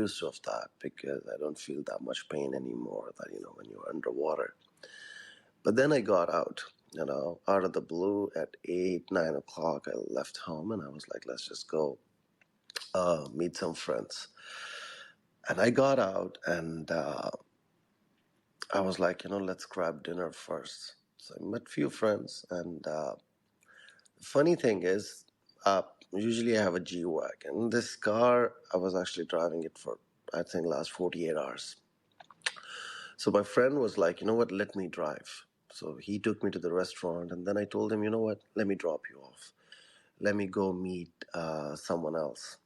used of that because I don't feel that much pain anymore that, when you're underwater. But then I got out, out of the blue at 8, 9 o'clock. I left home and I was like, let's just go meet some friends. And I got out and I was like, let's grab dinner first. So I met few friends, and the funny thing is, usually I have a G-Wagon. This car, I was actually driving it for, I think, last 48 hours. So my friend was like, you know what, let me drive. So he took me to the restaurant, and then I told him, you know what, let me drop you off. Let me go meet someone else.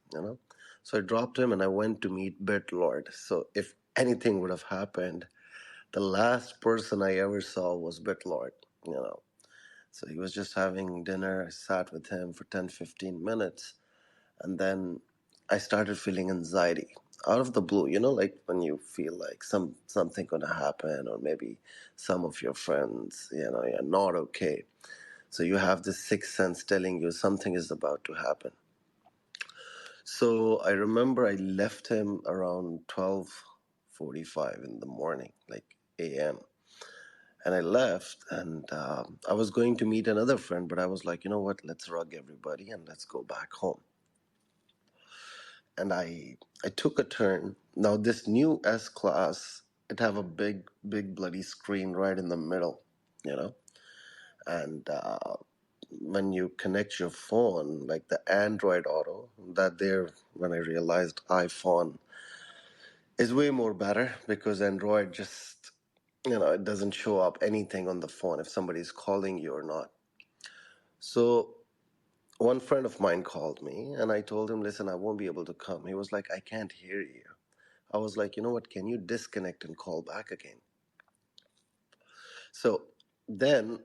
So I dropped him, and I went to meet BitLord. So if anything would have happened, the last person I ever saw was BitLord. So he was just having dinner. I sat with him for 10, 15 minutes. And then I started feeling anxiety out of the blue, like when you feel like something gonna happen, or maybe some of your friends, you're not okay. So you have this sixth sense telling you something is about to happen. So I remember I left him around 12:45 in the morning, like a.m. And I left, and I was going to meet another friend, but I was like, you know what, let's rug everybody and let's go back home. And I took a turn. Now this new S class, it have a big bloody screen right in the middle, you know. And when you connect your phone, like the Android Auto, that there, when I realized iPhone is way more better because Android just, it doesn't show up anything on the phone if somebody's calling you or not. So one friend of mine called me and I told him, listen, I won't be able to come. He was like, I can't hear you. I was like, you know what, can you disconnect and call back again? So then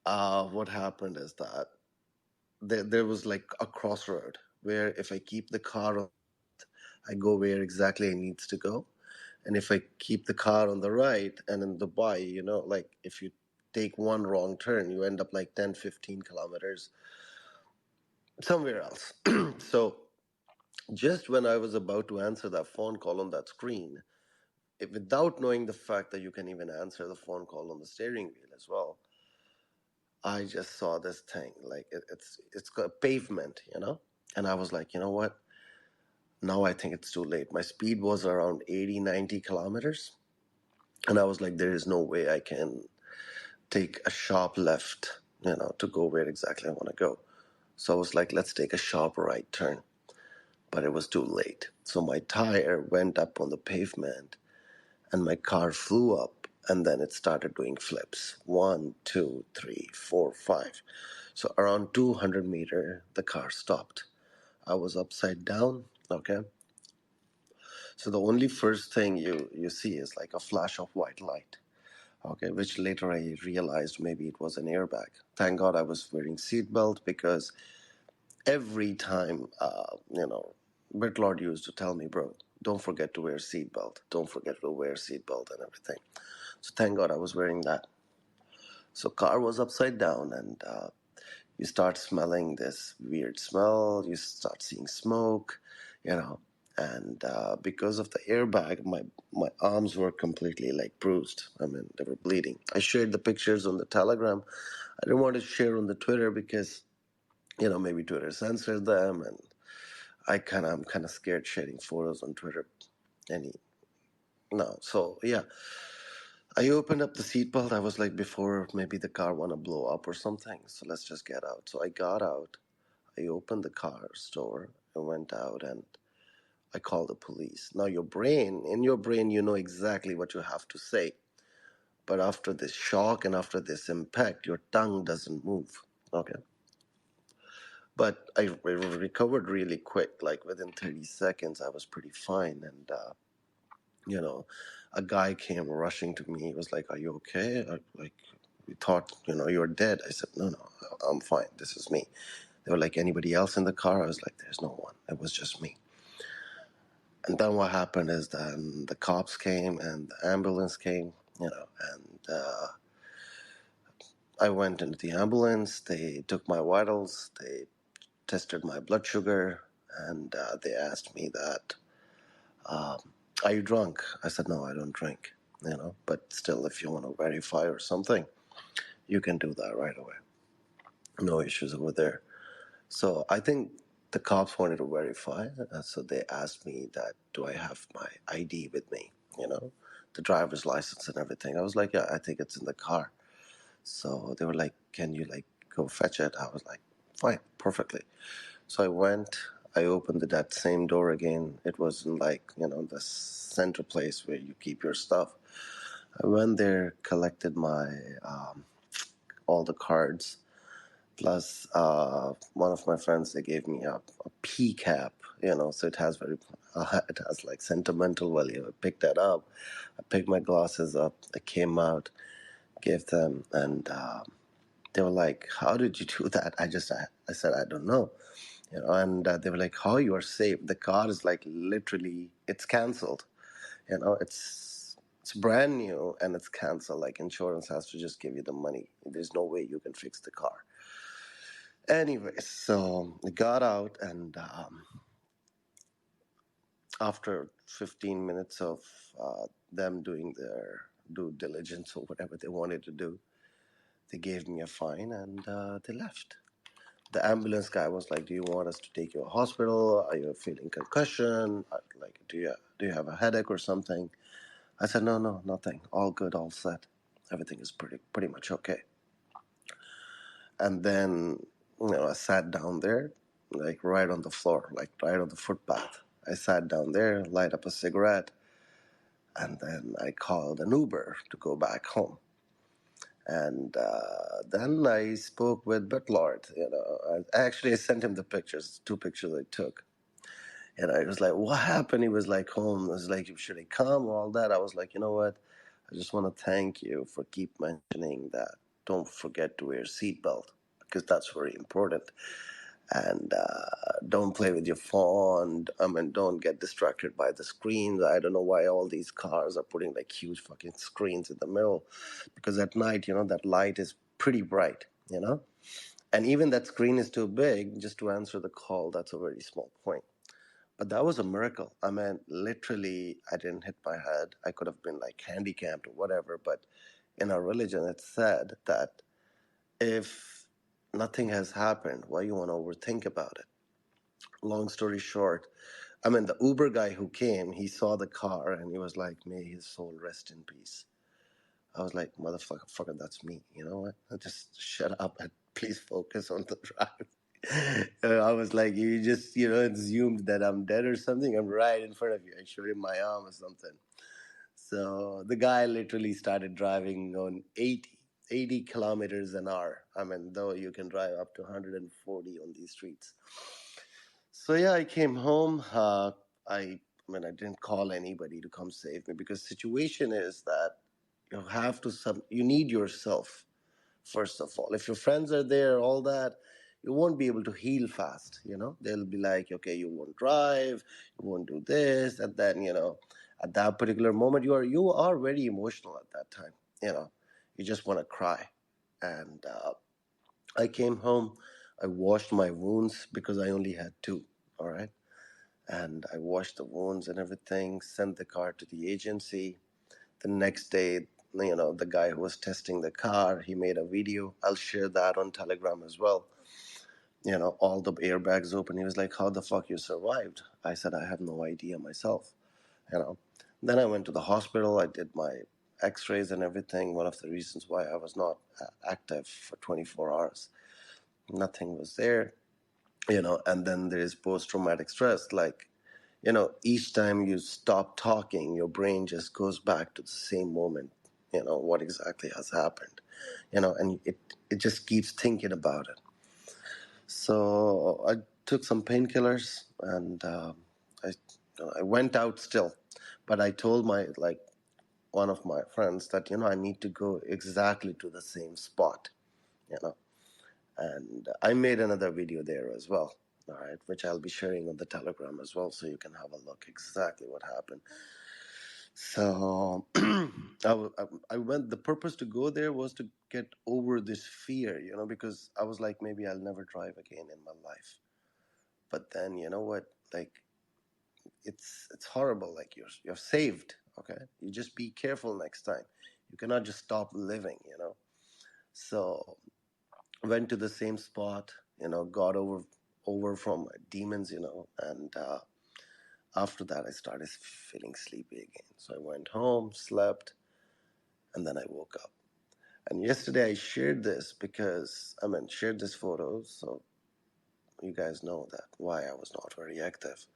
what happened is that there was like a crossroad where if I keep the car on, I go where exactly it needs to go. And if I keep the car on the right and in Dubai, like if you take one wrong turn, you end up like 10, 15 kilometers somewhere else. So just when I was about to answer that phone call on that screen, without knowing the fact that you can even answer the phone call on the steering wheel as well, I just saw this thing like it's got pavement. And I was like, you know what? Now I think it's too late. My speed was around 80, 90 kilometers, and I was like, there is no way I can take a sharp left, to go where exactly I want to go. So I was like, let's take a sharp right turn. But it was too late. So my tire went up on the pavement and my car flew up and then it started doing flips. 1, 2, 3, 4, 5. So around 200 meters, the car stopped. I was upside down, okay? So the only first thing you see is like a flash of white light, okay, which later I realized maybe it was an airbag. Thank God I was wearing seatbelt because every time, BitLord used to tell me, bro, don't forget to wear seatbelt. Don't forget to wear seatbelt and everything. So thank God I was wearing that. So car was upside down, and you start smelling this weird smell. You start seeing smoke, and because of the airbag, my arms were completely like bruised. I mean, they were bleeding. I shared the pictures on the Telegram. I didn't want to share on the Twitter because maybe Twitter censored them, and I'm kind of scared sharing photos on Twitter. Any no, so yeah, I opened up the seatbelt. I was like, before maybe the car wanna blow up or something. So let's just get out. So I got out. I opened the car's door and went out, and I called the police. Now in your brain, you know exactly what you have to say. But after this shock and after this impact, your tongue doesn't move. Okay. But I recovered really quick. Like within 30 seconds, I was pretty fine. And you know, a guy came rushing to me. He was like, "Are you okay?" Like, we thought, you're dead. I said, "No, no, I'm fine. This is me." They were like, "Anybody else in the car?" I was like, "There's no one. It was just me." And then what happened is then the cops came and the ambulance came, and I went into the ambulance. They took my vitals. They tested my blood sugar, and they asked me that um, are you drunk? I said, no, I don't drink, but still, if you want to verify or something, you can do that right away. No issues over there. So I think the cops wanted to verify. So they asked me that, do I have my ID with me? The driver's license and everything. I was like, yeah, I think it's in the car. So they were like, can you like go fetch it? I was like, fine, perfectly. So I went, I opened that same door again. It wasn't like, the center place where you keep your stuff. I went there, collected my all the cards. Plus, one of my friends, they gave me a P cap, so it has like sentimental value. I picked that up. I picked my glasses up. I came out, gave them, and they were like, "How did you do that?" I said, "I don't know," and they were like, "How you are safe? The car is like literally, it's canceled. It's brand new and it's canceled. Like insurance has to just give you the money. There's no way you can fix the car." Anyways, so I got out, and after 15 minutes of them doing their due diligence or whatever they wanted to do, they gave me a fine, and they left. The ambulance guy was like, "Do you want us to take you to a hospital? Are you feeling concussion? Like, do you have a headache or something?" I said, "No, no, nothing. All good, all set. Everything is pretty much okay." And then, I sat down there, like right on the floor, like right on the footpath. I sat down there, light up a cigarette, and then I called an Uber to go back home. And then I spoke with Bitlord. I sent him the pictures, 2 pictures I took. And I was like, "What happened?" He was like, "Home." I was like, "Should I come?" All that. I was like, "You know what? I just want to thank you for keep mentioning that. Don't forget to wear seatbelt because that's very important. And don't play with your phone. I mean, don't get distracted by the screens. I don't know why all these cars are putting like huge fucking screens in the middle, because at night, that light is pretty bright, and even that screen is too big just to answer the call. That's a very small point." But that was a miracle. I mean, literally, I didn't hit my head. I could have been like handicapped or whatever. But in our religion, it's said that if nothing has happened, why you want to overthink about it? Long story short, I mean, the Uber guy who came, he saw the car and he was like, "May his soul rest in peace." I was like, "Motherfucker, that's me." You know what? Just shut up and please focus on the drive. I was like, "You just, assumed that I'm dead or something. I'm right in front of you." I showed him my arm or something. So the guy literally started driving on 80 kilometers an hour. I mean, though you can drive up to 140 on these streets. So yeah, I came home. I didn't call anybody to come save me, because situation is that you need yourself first of all. If your friends are there, all that, you won't be able to heal fast. They'll be like, "Okay, you won't drive, you won't do this," and then at that particular moment, you are very emotional at that time. You just want to cry, and I came home. I washed my wounds because I only had two. All right. And I washed the wounds and everything, sent the car to the agency. The next day, the guy who was testing the car, he made a video. I'll share that on Telegram as well. All the airbags open. He was like, "How the fuck you survived?" I said, "I have no idea myself." You know. Then I went to the hospital. I did my x-rays and everything. One of the reasons why I was not active for 24 hours. Nothing was there. And then there is post-traumatic stress. Like, each time you stop talking, your brain just goes back to the same moment, what exactly has happened, and it just keeps thinking about it. So I took some painkillers, and I went out still, but I told one of my friends that, I need to go exactly to the same spot, you know, and I made another video there as well. All right, which I'll be sharing on the Telegram as well, so you can have a look exactly what happened. So I went. The purpose to go there was to get over this fear, because I was like, maybe I'll never drive again in my life. But then, you know what? Like, it's horrible. Like you're saved. Okay, you just be careful next time. You cannot just stop living. So went to the same spot. Got over from my demons. And after that, I started feeling sleepy again. So I went home, slept, and then I woke up. And yesterday I shared this because shared this photo, so you guys know that why I was not very active.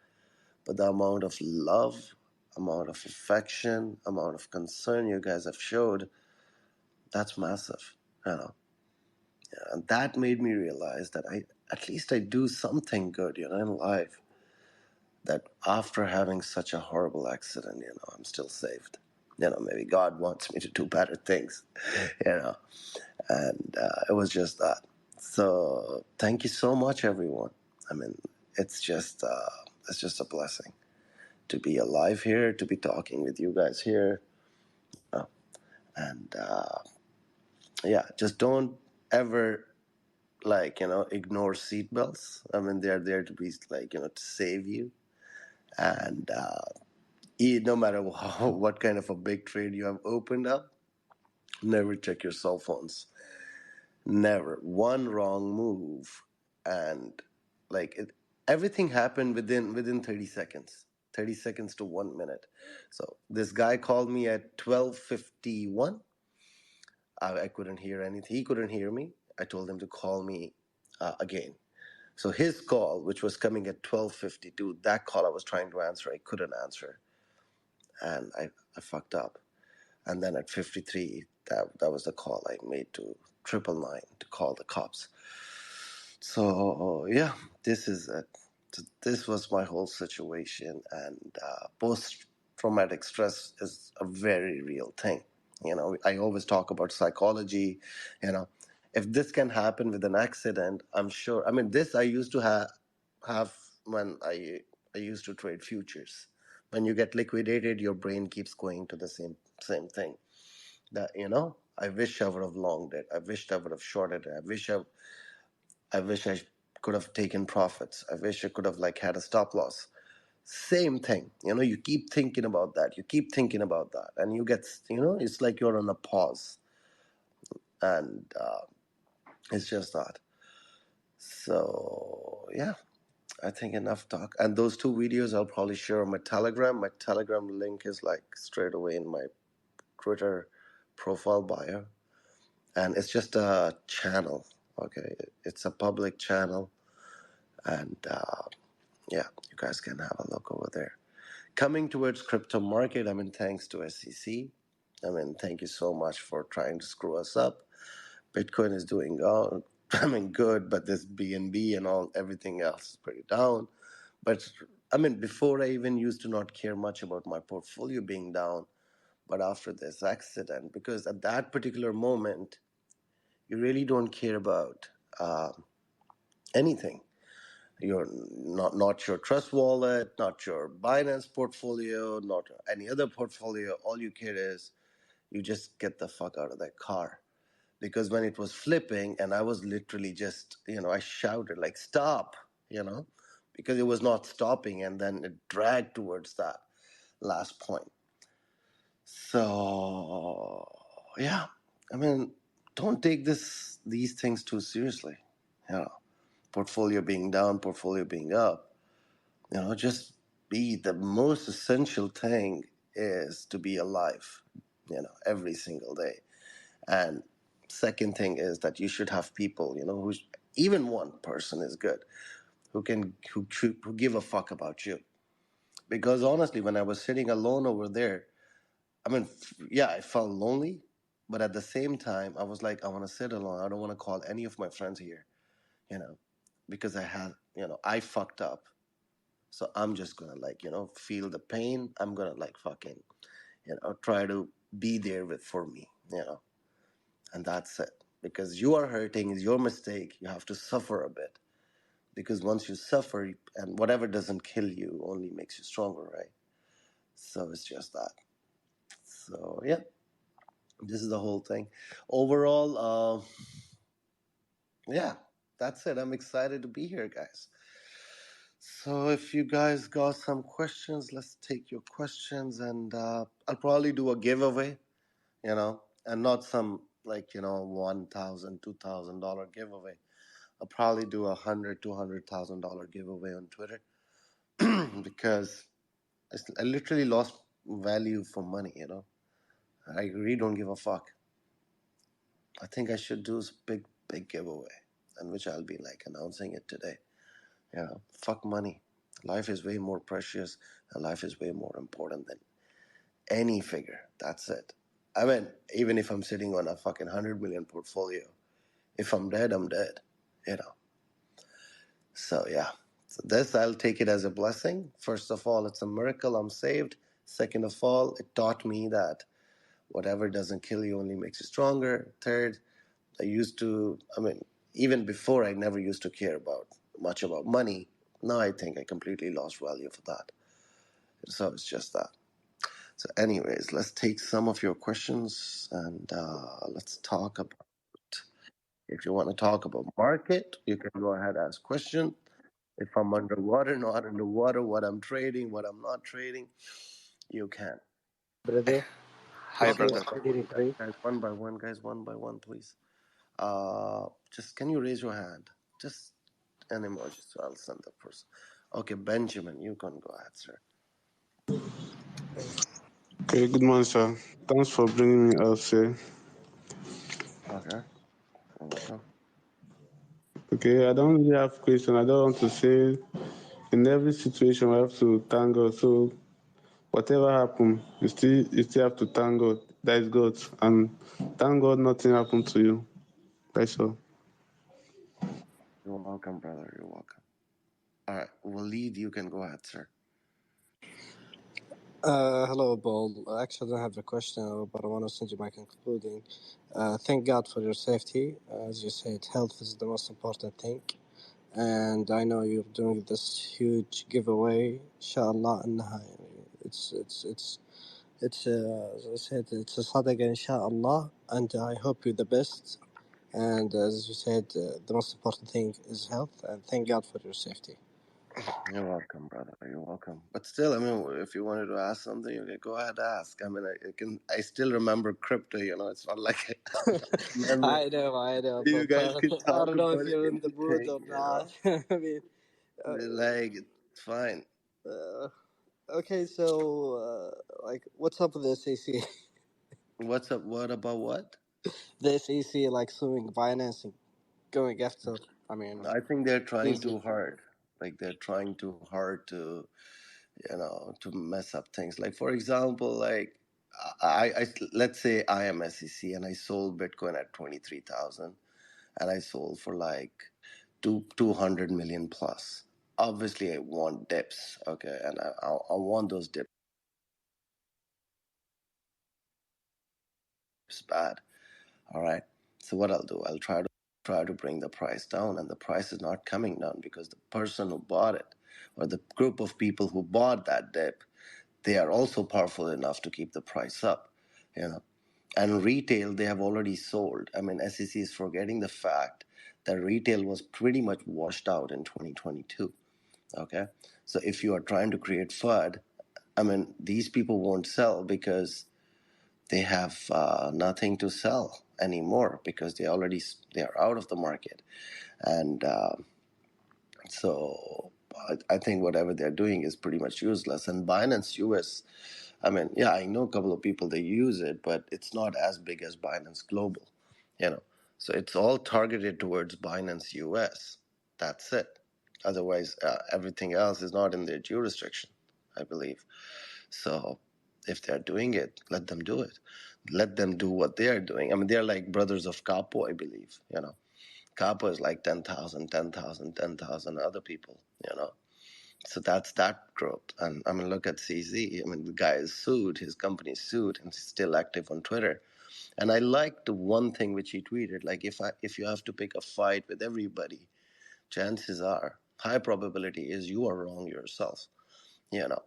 But the amount of love, amount of affection, amount of concern you guys have showed, that's massive. And that made me realize that at least I do something good, in life. That after having such a horrible accident, I'm still saved. Maybe God wants me to do better things, you know. And it was just that. So thank you so much, everyone. I mean, it's just a blessing to be alive here, to be talking with you guys here, and yeah, just don't ever ignore seatbelts. They're there to be to save you, and no matter what kind of a big trade you have opened up, never check your cell phones. Never. One wrong move, and everything happened within 30 seconds. 30 seconds to 1 minute. So this guy called me at 12:51. I couldn't hear anything. He couldn't hear me. I told him to call me again. So his call, which was coming at 12:52, that call I was trying to answer, I couldn't answer, and I fucked up. And then at 53, that was the call I made to 999 to call the cops. So yeah, this is it. This was my whole situation, and post-traumatic stress is a very real thing. I always talk about psychology. If this can happen with an accident, I'm sure. This I used to have when I used to trade futures. When you get liquidated, your brain keeps going to the same thing. That I wish I would have longed it. I wished I would have shorted it. I wish I could have taken profits. I wish I could have had a stop loss. Same thing. You keep thinking about that. You keep thinking about that, and you get it's like you're on a pause, and it's just that. So yeah, I think enough talk. And those two videos I'll probably share on my Telegram. My Telegram link is straight away in my Twitter profile bio, and it's just a channel. Okay, it's a public channel, and yeah, you guys can have a look over there. Coming towards crypto market, thanks to SEC. Thank you so much for trying to screw us up. Bitcoin is doing good, but this BNB and all everything else is pretty down. But before I even used to not care much about my portfolio being down, but after this accident, because at that particular moment, you really don't care about anything. You're not your Trust Wallet, not your Binance portfolio, not any other portfolio. All you care is you just get the fuck out of that car. Because when it was flipping, and I was literally just, I shouted stop, because it was not stopping, and then it dragged towards that last point. So yeah, don't take these things too seriously. Portfolio being down, portfolio being up. Just be the most essential thing is to be alive, every single day. And second thing is that you should have people, who even one person is good, who give a fuck about you. Because honestly, when I was sitting alone over there, yeah, I felt lonely, but at the same time, I was like, I want to sit alone. I don't want to call any of my friends here, you know, because I fucked up. So I'm just gonna feel the pain. I'm gonna fucking, try to be there for me, and that's it. Because you are hurting, is your mistake. You have to suffer a bit. Because once you suffer, and whatever doesn't kill you only makes you stronger, right? So it's just that. So yeah, this is the whole thing. Overall, yeah, that's it. I'm excited to be here, guys. So if you guys got some questions, let's take your questions, and I'll probably do a giveaway, and not some like $1,000, $2,000 giveaway. I'll probably do $100,000, $200,000 giveaway on Twitter because I literally lost value for money. I really don't give a fuck. I think I should do a big giveaway, and which I'll be like announcing it today. Fuck money. Life is way more precious, and life is way more important than any figure. That's it. I mean, even if I'm sitting on a fucking 100 million portfolio, if I'm dead, I'm dead. You know. So yeah. So this I'll take it as a blessing. First of all, it's a miracle I'm saved. Second of all, it taught me that whatever doesn't kill you only makes you stronger. Third, even before I never used to care much about money. Now I think I completely lost value for that. So it's just that. So, anyways, let's take some of your questions and let's talk about. If you want to talk about market, you can go ahead and ask question. If I'm underwater, not underwater, what I'm trading, what I'm not trading, you can. Brother, Hi, this Okay, is brother. Frederick. guys, one by one, please. Just can you raise your hand? Just an emoji, so I'll send the person. Okay, Benjamin, you can go ahead, sir. Okay, good morning, sir. Thanks for bringing me up, sir. Okay, you're welcome. Okay, I don't really have question. I don't want to say in every situation we have to thank God. So whatever happen, you still have to thank God. That is God, and thank God nothing happened to you. That's all. You're welcome, brother. You're welcome. All right, Waleed, you can go ahead, sir. Hello, Paul. Actually, I don't have a question, but I want to send you my concluding. Thank God for your safety. As you said, health is the most important thing. And I know you're doing this huge giveaway. Inshallah, as I said, it's a sadaqah, inshallah. And I hope you the best. And as you said, the most important thing is health. And thank God for your safety. You're welcome, brother. You're welcome. But still, if you wanted to ask something, you can go ahead and ask. I still remember crypto. It's not like I remember. I know, You but guys can I talk don't know if about you're in the mood anything. or not. I mean, uh, Like it's fine. uh, okay, so what's up with the SEC? What's up? What about what? The SEC like suing Binance and going after. I mean, I think they're trying easy. too hard. Like they're trying too hard to mess up things. Like for example, like I let's say I am SEC and I sold Bitcoin at 23,000 and I sold for like 200 million plus. Obviously, I want dips, okay, and I want those dips bad. All right. So what I'll do, I'll try to bring the price down, and the price is not coming down because the person who bought it, or the group of people who bought that dip, they are also powerful enough to keep the price up. You know, and retail they have already sold. SEC is forgetting the fact that retail was pretty much washed out in 2022. Okay, so if you are trying to create FUD, these people won't sell because they have nothing to sell anymore because they are out of the market, and so I think whatever they're doing is pretty much useless. And Binance US, yeah, I know a couple of people they use it, but it's not as big as Binance Global, you know. So it's all targeted towards Binance US. That's it. Otherwise, everything else is not in their jurisdiction, I believe. So if they're doing it, let them do it. Let them do what they're doing. They're like brothers of Capo, I believe. Capo is like 10,000, 10,000, 10,000 other people, So that's that group. And look at CZ. The guy is sued, his company is sued, and he's still active on Twitter. And I liked the one thing which he tweeted, like if you have to pick a fight with everybody, chances are, high probability is you are wrong yourself, you know.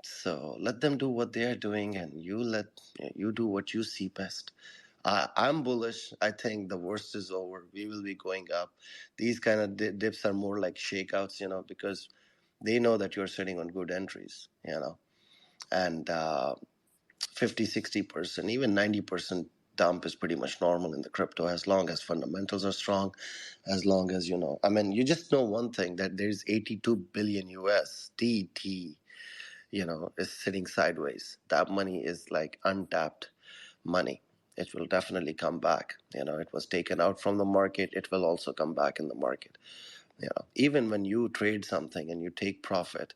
So let them do what they are doing, and you do what you see best. I'm bullish. I think the worst is over. We will be going up. These kind of dips are more like shakeouts, because They know that you're sitting on good entries, and 50, 60%, even 90% dump is pretty much normal in the crypto as long as fundamentals are strong, as long as, I mean, you just know one thing, that there's 82 billion USDT, is sitting sideways. That money is like untapped money. It will definitely come back. It was taken out from the market. It will also come back in the market. Even when you trade something and you take profit,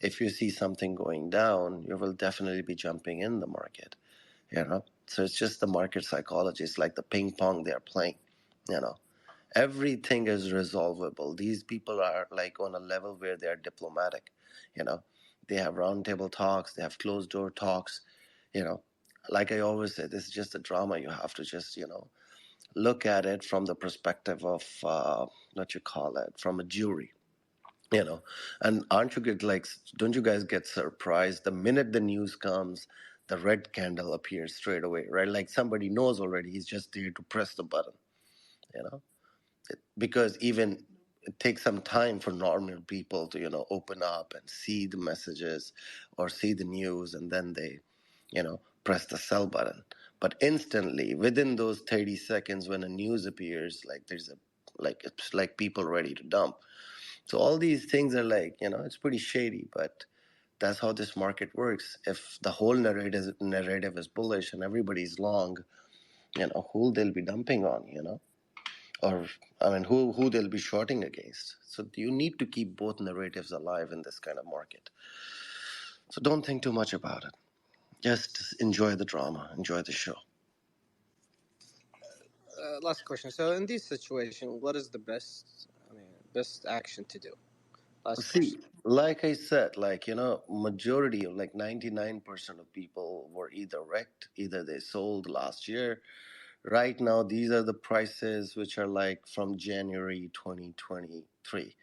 if you see something going down, you will definitely be jumping in the market. So it's just the market psychology. It's like the ping pong they're playing. You know, everything is resolvable. These people are like on a level where they are diplomatic. You know, they have roundtable talks. They have closed door talks. You know, like I always say, this is just a drama. You have to just look at it from the perspective of what you call it, from a jury. And aren't you get like, don't you guys get surprised the minute the news comes, the red candle appears straight away, right? Like somebody knows already, he's just there to press the button, you know because even it takes some time for normal people to open up and see the messages or see the news, and then they press the sell button. But instantly, within those 30 seconds, when a news appears, like it's like people ready to dump. So all these things are like, it's pretty shady, but that's how this market works. If the whole narrative is bullish and everybody's long, who they'll be dumping on, or I mean, who they'll be shorting against. So you need to keep both narratives alive in this kind of market. So don't think too much about it. Just enjoy the drama, enjoy the show. Last question. So in this situation, what is the best action to do? Last See, question. like I said, majority of like 99% of people were either wrecked, either they sold last year. Right now, these are the prices which are like from January 2023.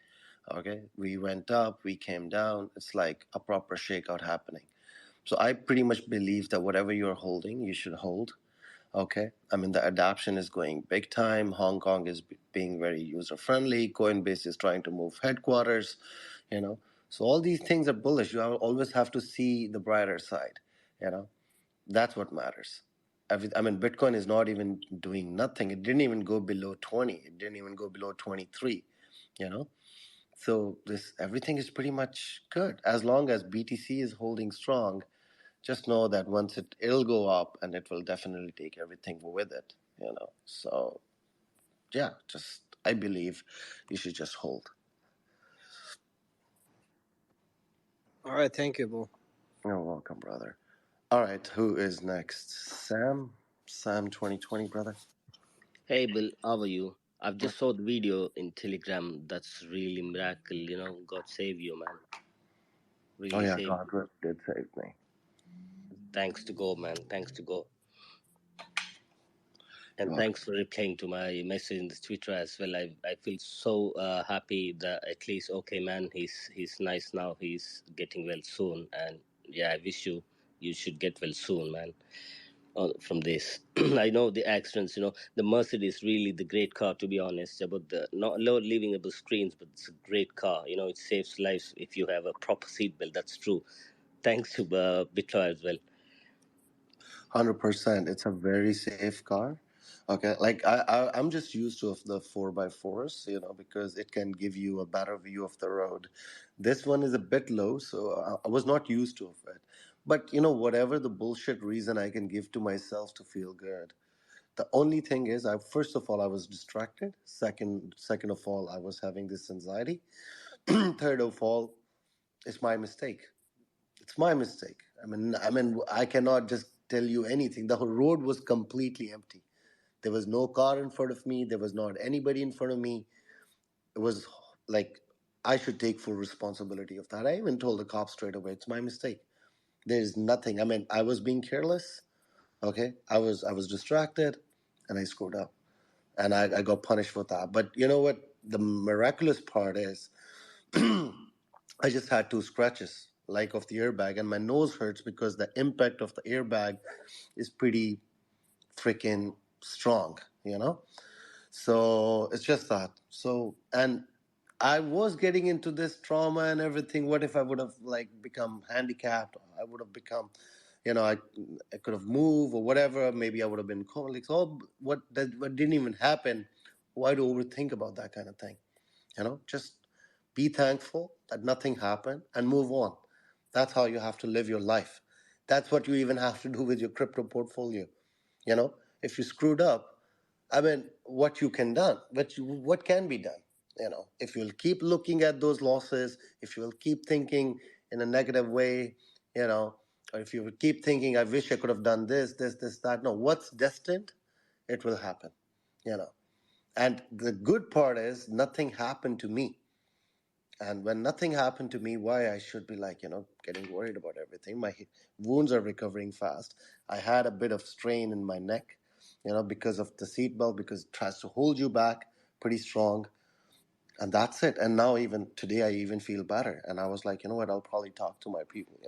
Okay, we went up, we came down. It's like a proper shakeout happening. So I pretty much believe that whatever you're holding, you should hold. Okay, I mean the adoption is going big time. Hong Kong is being very user friendly. Coinbase is trying to move headquarters. You know, so all these things are bullish. You always have to see the brighter side. You know, that's what matters. I mean, Bitcoin is not even doing nothing. It didn't even go below 20. It didn't even go below 23. You know, so this everything is pretty much good as long as BTC is holding strong. Just know that once it'll go up, and it will definitely take everything with it. So yeah, just I believe you should just hold. All right. Thank you, Bull. You're welcome, brother. All right, who is next? Sam 2020, brother. Hey Bill, how are you? I've just saw the video in Telegram. That's really miracle, God save you, man. Oh Really yeah, save God you. did save me. Thanks to God, man. Thanks to God. You're And welcome. thanks for replying to my message in the Twitter as well. I feel so happy that at least okay, man. He's nice now. He's getting well soon, and yeah, I wish you should get well soon, man. From this. I know the accidents, the Mercedes is really the great car, to be honest, about the not leaving about screens, but it's a great car. It saves lives if you have a proper seatbelt. That's true. Thanks to Bitra as well. 100%. It's a very safe car. Okay, like I'm just used to of the 4x4s, because it can give you a better view of the road. This one is a bit low, so I was not used to of it. But whatever the bullshit reason I can give to myself to feel good. The only thing is, I first of all I was distracted. Second of all, I was having this anxiety. Third of all, it's my mistake. It's my mistake. I mean, I cannot just tell you anything. The whole road was completely empty. There was no car in front of me. There was not anybody in front of me. It was like I should take full responsibility of that. I even told the cops straight away, it's my mistake. There's nothing. I mean, I was being careless. Okay, I was distracted, and I screwed up, and I got punished for that. But you know what? The miraculous part is, I just had two scratches, like of the airbag, and my nose hurts because the impact of the airbag is pretty freaking strong. So it's just that. So, and I was getting into this trauma and everything. What if I would have like become handicapped? I would have become, I could have moved or whatever. Maybe I would have been like, oh, what didn't even happen? Why do overthink about that kind of thing? Just be thankful that nothing happened and move on. That's how you have to live your life. That's what you even have to do with your crypto portfolio. If you screwed up, I mean, what you can done, what can be done. If you'll keep looking at those losses, if you'll keep thinking in a negative way, you know, or if you will keep thinking, I wish I could have done this, that. No, what's destined, it will happen. You know, and the good part is nothing happened to me. And when nothing happened to me, why I should be like, getting worried about everything. My wounds are recovering fast. I had a bit of strain in my neck, because of the seatbelt, because it tries to hold you back pretty strong. And that's it. And now, even today, I even feel better. And I was like, you know what, I'll probably talk to my people,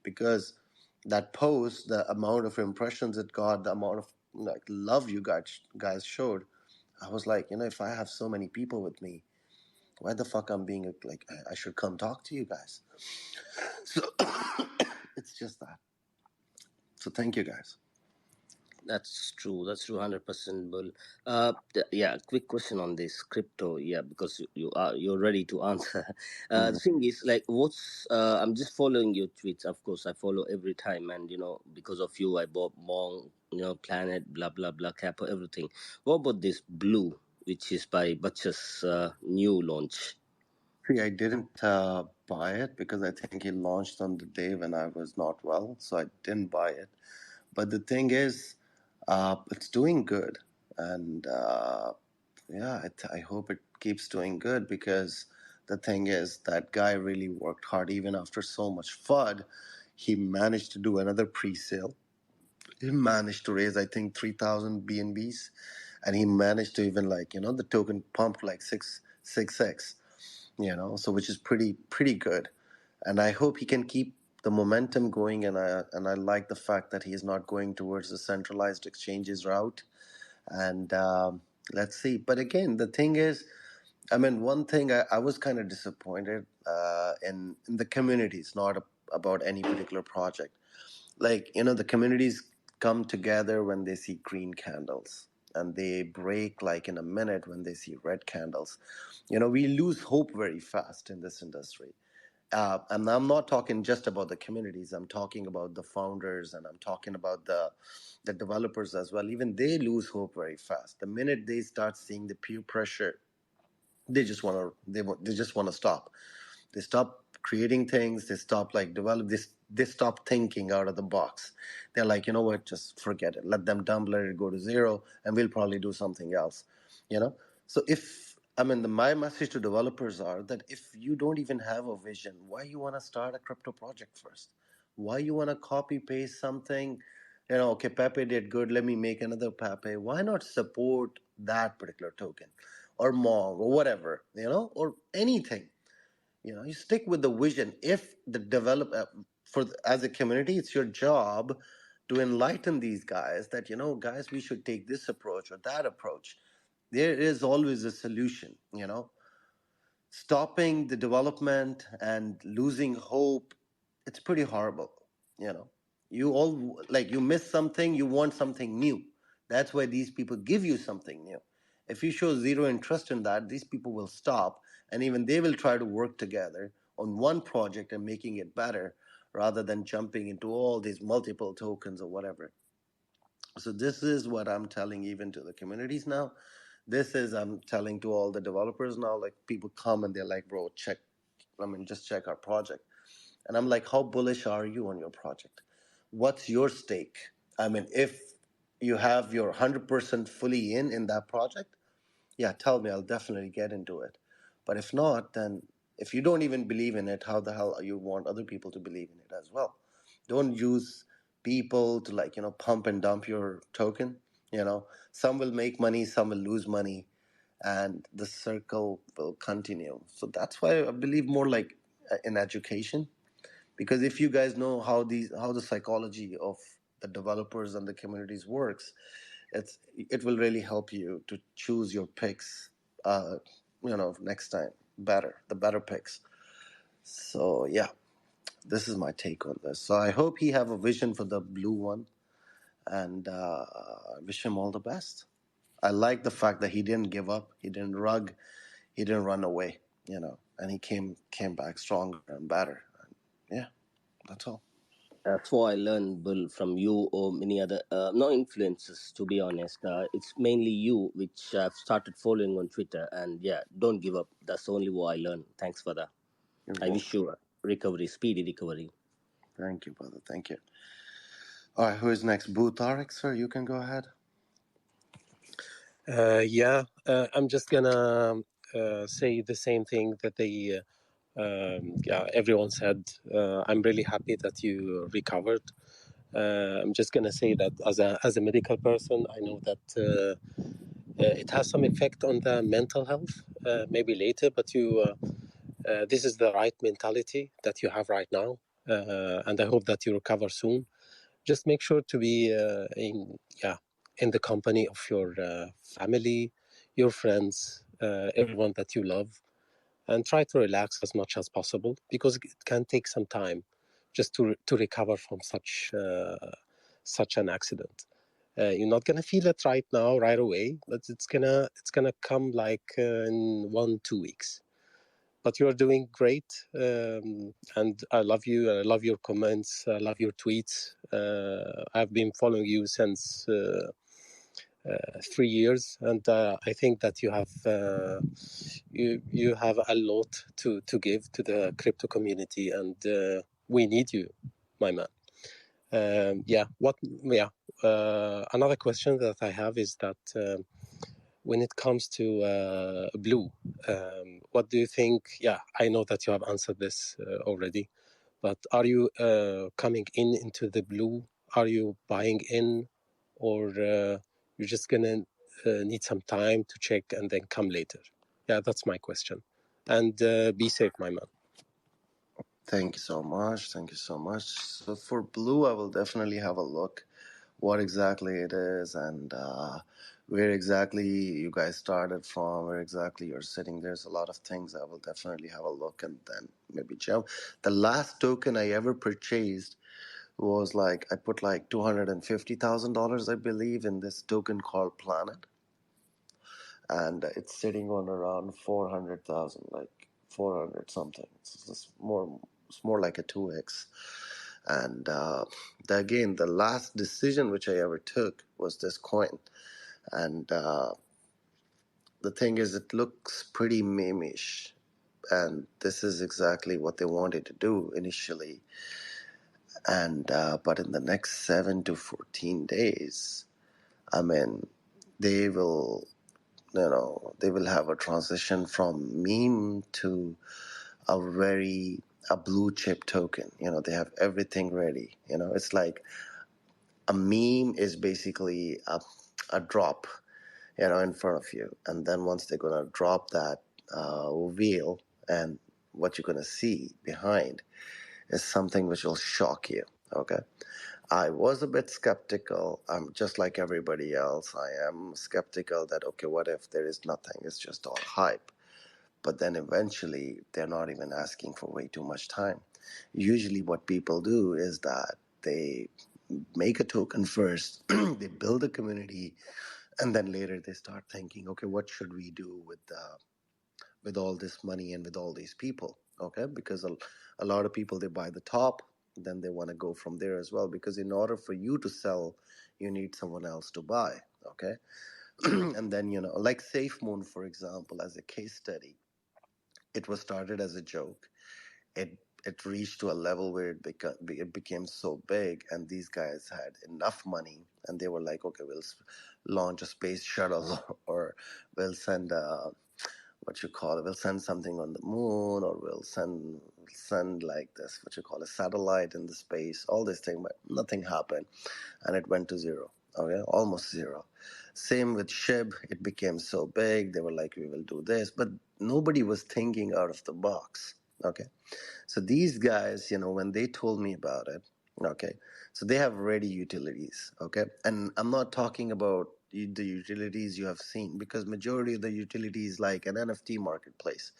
because that post, the amount of impressions it got, the amount of like love you guys showed, I was like, if I have so many people with me, why the fuck I'm being like I should come talk to you guys. So it's just that. So thank you guys. That's true. That's true, 100%, Bull. Yeah, quick question on this crypto. Yeah, because you're ready to answer. The Mhm. thing is, like, what's I'm just following your tweets. Of course, I follow every time, and because of you, I bought Mong, Planet, blah blah blah, Kappa, everything. What about this Blue, which is by Butcher's new launch? See, I didn't buy it because I think it launched on the day when I was not well, so I didn't buy it. But the thing is, it's doing good, and yeah, I hope it keeps doing good because the thing is that guy really worked hard. Even after so much FUD, he managed to do another pre-sale. He managed to raise, I think, 3,000 BNBs, and he managed to even like the token pumped like six x, so which is pretty good, and I hope he can keep the momentum going, and I like the fact that he's not going towards the centralized exchanges route, and let's see. But again, the thing is, I mean, one thing I was kind of disappointed in the communities, not about any particular project. Like the communities come together when they see green candles, and they break like in a minute when they see red candles. We lose hope very fast in this industry. And I'm not talking just about the communities. I'm talking about the founders, and I'm talking about the developers as well. Even they lose hope very fast the minute they start seeing the peer pressure. They just want to stop. They stop creating things. They stop like develop this. They stop thinking out of the box. They're like, you know what, just forget it. Let them dump, let it go to zero, and we'll probably do something else. So if I mean, my message to developers are that if you don't even have a vision, why you want to start a crypto project first? Why you want to copy paste something? Okay, Pepe did good. Let me make another Pepe. Why not support that particular token, or Mong, or whatever, or anything? You stick with the vision. If the develop for as a community, it's your job to enlighten these guys that guys, we should take this approach or that approach. There is always a solution. Stopping the development and losing hope, it's pretty horrible. you know you all like you miss something, you want something new. That's why these people give you something new. If you show zero interest in that, these people will stop, and even they will try to work together on one project and making it better, rather than jumping into all these multiple tokens or whatever. So this is what I'm telling even to the communities now. This is I'm telling to all the developers now. Like, people come and they're like, bro, check, I mean, just check our project. And I'm like, how bullish are you on your project? What's your stake? I mean, if you have your 100% fully in that project, yeah, tell me, I'll definitely get into it. But if not, then if you don't even believe in it, how the hell you want other people to believe in it as well? Don't use people to like, pump and dump your token. Some will make money, some will lose money, and the circle will continue. So that's why I believe more like in education, because if you guys know how the psychology of the developers and the communities works, it will really help you to choose your picks, next time. better, the better picks. So yeah, this is my take on this. So I hope he have a vision for the blue one, and I wish him all the best. I like the fact that he didn't give up, he didn't rug, he didn't run away, and he came back stronger and better. And yeah, that's all. That's what I learned, Bull, from you or many other, not influencers, to be honest. It's mainly you, which I've started following on Twitter. And yeah, don't give up. That's only what I learned. Thanks for that. You're I wish welcome. you recovery, speedy recovery. Thank you, brother. Thank you. All right, who is next? Boo Tariq, sir. You can go ahead. Yeah, I'm just gonna say the same thing that everyone said. I'm really happy that you recovered. I'm just gonna say that as a medical person, I know that it has some effect on the mental health. Maybe later, but this is the right mentality that you have right now, and I hope that you recover soon. Just make sure to be in the company of your family, your friends, everyone that you love, and try to relax as much as possible because it can take some time just to recover from such an accident. You're not gonna feel it right now, right away, but it's gonna come like in 1-2 weeks. But you are doing great, and I love you. I love your comments. I love your tweets. I've been following you since 3 years, and I think that you have a lot to give to the crypto community, and we need you, my man. Another question that I have is that when it comes to blue, what do you think? Yeah, I know that you have answered this already, but are you coming into the blue? Are you buying in, or you're just gonna need some time to check and then come later? Yeah, that's my question. And be safe, my man. Thank you so much. Thank you so much. So for blue, I will definitely have a look what exactly it is and where exactly you guys started from, where exactly you're sitting. There's a lot of things I will definitely have a look and then maybe jump. The last token I ever purchased was like I put like $250,000, I believe, in this token called Planet, and it's sitting on around 400,000, like 400 something. It's more like a 2x. And again, the last decision which I ever took was this coin. And the thing is, it looks pretty memeish. And this is exactly what they wanted to do initially. And but in the next 7 to 14 days, I mean, they will, they will have a transition from meme to a blue chip token. They have everything ready. It's like a meme is basically a drop, in front of you. And then once they're going to drop that wheel, and what you're going to see behind is something which will shock you. Okay. I was a bit skeptical. I'm just like everybody else. I am skeptical that, okay, what if there is nothing? It's just all hype. But then eventually, they're not even asking for way too much time. Usually, what people do is that they make a token first, they build a community, and then later they start thinking, okay, what should we do with all this money and with all these people? Okay, because a lot of people, they buy the top, then they want to go from there as well. Because in order for you to sell, you need someone else to buy. Okay, and then like SafeMoon, for example, as a case study, it was started as a joke. It reached to a level where it became so big, and these guys had enough money, and they were like, okay, we'll launch a space shuttle, or we'll send we'll send something on the moon, or we'll send like this, what you call a satellite in the space, all this thing, but nothing happened, and it went to zero. Okay, almost zero. Same with SHIB, it became so big, they were like, we will do this, but nobody was thinking out of the box. Okay, so these guys, when they told me about it, okay, so they have ready utilities, okay, and I'm not talking about the utilities you have seen, because majority of the utilities like an NFT marketplace.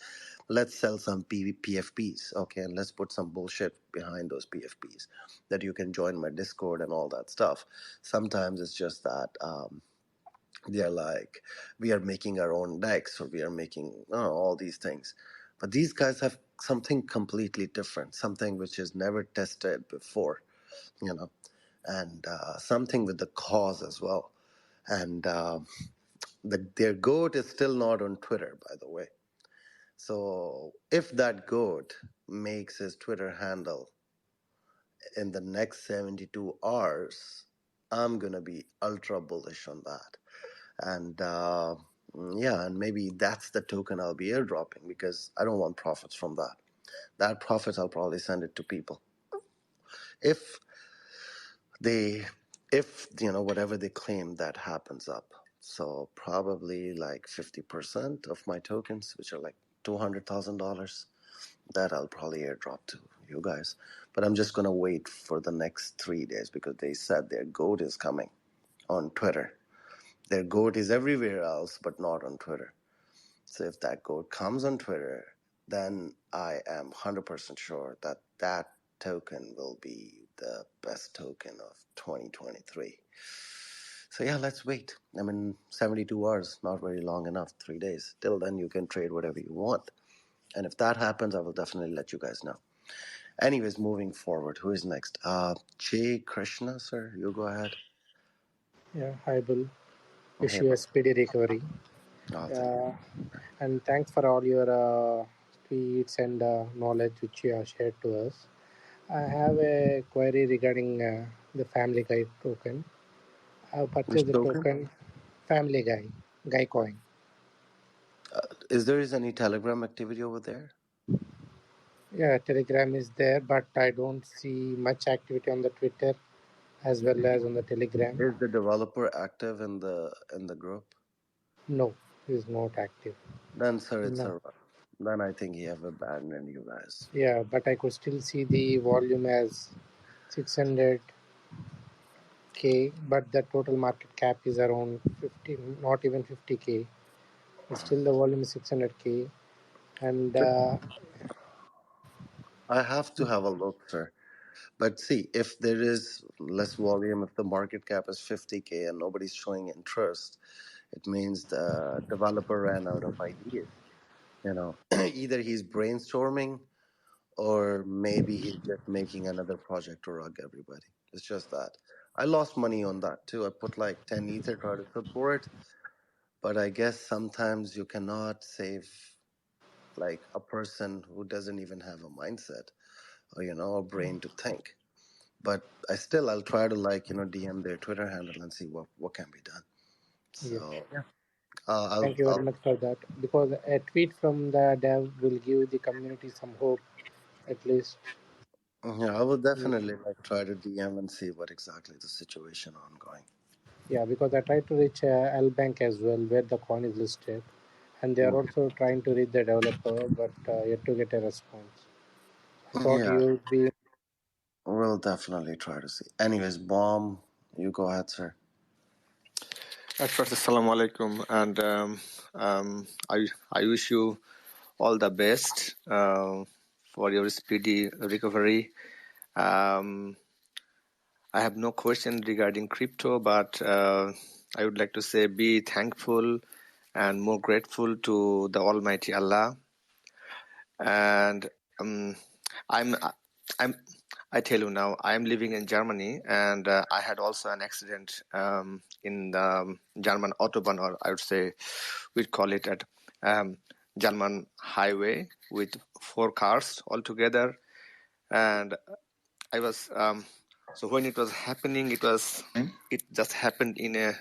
Let's sell some PFPs, okay, and let's put some bullshit behind those PFPs that you can join my Discord and all that stuff. Sometimes it's just that they're like, we are making our own decks, or we are making all these things, but these guys have something completely different, something which is never tested before, you know, and something with the cause as well. And their goat is still not on Twitter, by the way. So if that goat makes his Twitter handle in the next 72 hours, I'm gonna be ultra bullish on that. And yeah, and maybe that's the token I'll be airdropping, because I don't want profits from that. That profits, I'll probably send it to people if they, if whatever they claim that happens up. So probably like 50% of my tokens, which are like $200,000, that I'll probably airdrop to you guys. But I'm just gonna wait for the next 3 days, because they said their goat is coming on Twitter. Their goat is everywhere else, but not on Twitter. So if that goat comes on Twitter, then I am 100% sure that that token will be the best token of 2023. So yeah, let's wait. I mean, 72 hours, not very long enough, 3 days. Till then, you can trade whatever you want. And if that happens, I will definitely let you guys know. Anyways, moving forward, who is next? Jay Krishna, sir, you go ahead. Yeah, hi Bull. Wish Hey, you a bro. speedy recovery. Thank Uh, and thanks for all your tweets and knowledge which you have shared to us. I have a query regarding the Family Guy token. I have Which purchased the token? token Family Guy, Guy Coin. Is there any Telegram activity over there? Yeah, Telegram is there, but I don't see much activity on the Twitter as well as on the Telegram. Is the developer active in the group? No, it is not active. Then, sir, it's No. a run. Then I think he have abandoned you guys. Yeah, but I could still see the volume as 600K, but the total market cap is around 50, not even 50K. But still, the volume is 600K, and I have to have a look, sir. But see, if there is less volume, if the market cap is 50K and nobody's showing interest, it means the developer ran out of ideas. Either he's brainstorming, or maybe he's just making another project to rug everybody. It's just that. I lost money on that too. I put like 10 ether, try to support, but I guess sometimes you cannot save like a person who doesn't even have a mindset, or a brain to think. But I'll try to DM their Twitter handle and see what can be done. yes, So yeah, uh, thank you very I'll much for that. Because a tweet from the dev will give the community some hope, at least. yeah, I will definitely like try to DM and see what exactly the situation ongoing. Yeah, because I tried to reach L Bank as well, where the coin is listed, and they are Okay. also trying to reach the developer, but yet to get a response. I thought Yeah, you would be. we'll definitely try to see. Anyways, bomb, you go ahead, sir. At first, assalamu alaikum, and I wish you all the best for your speedy recovery. Um, I have no question regarding crypto, but I would like to say be thankful and more grateful to the Almighty Allah. And I'm I'm I tell you now, I'm living in Germany, and I had also an accident in the German autobahn, or I would say we'd call it at German highway with 4 cars altogether. And I was so when it was happening, it just happened in a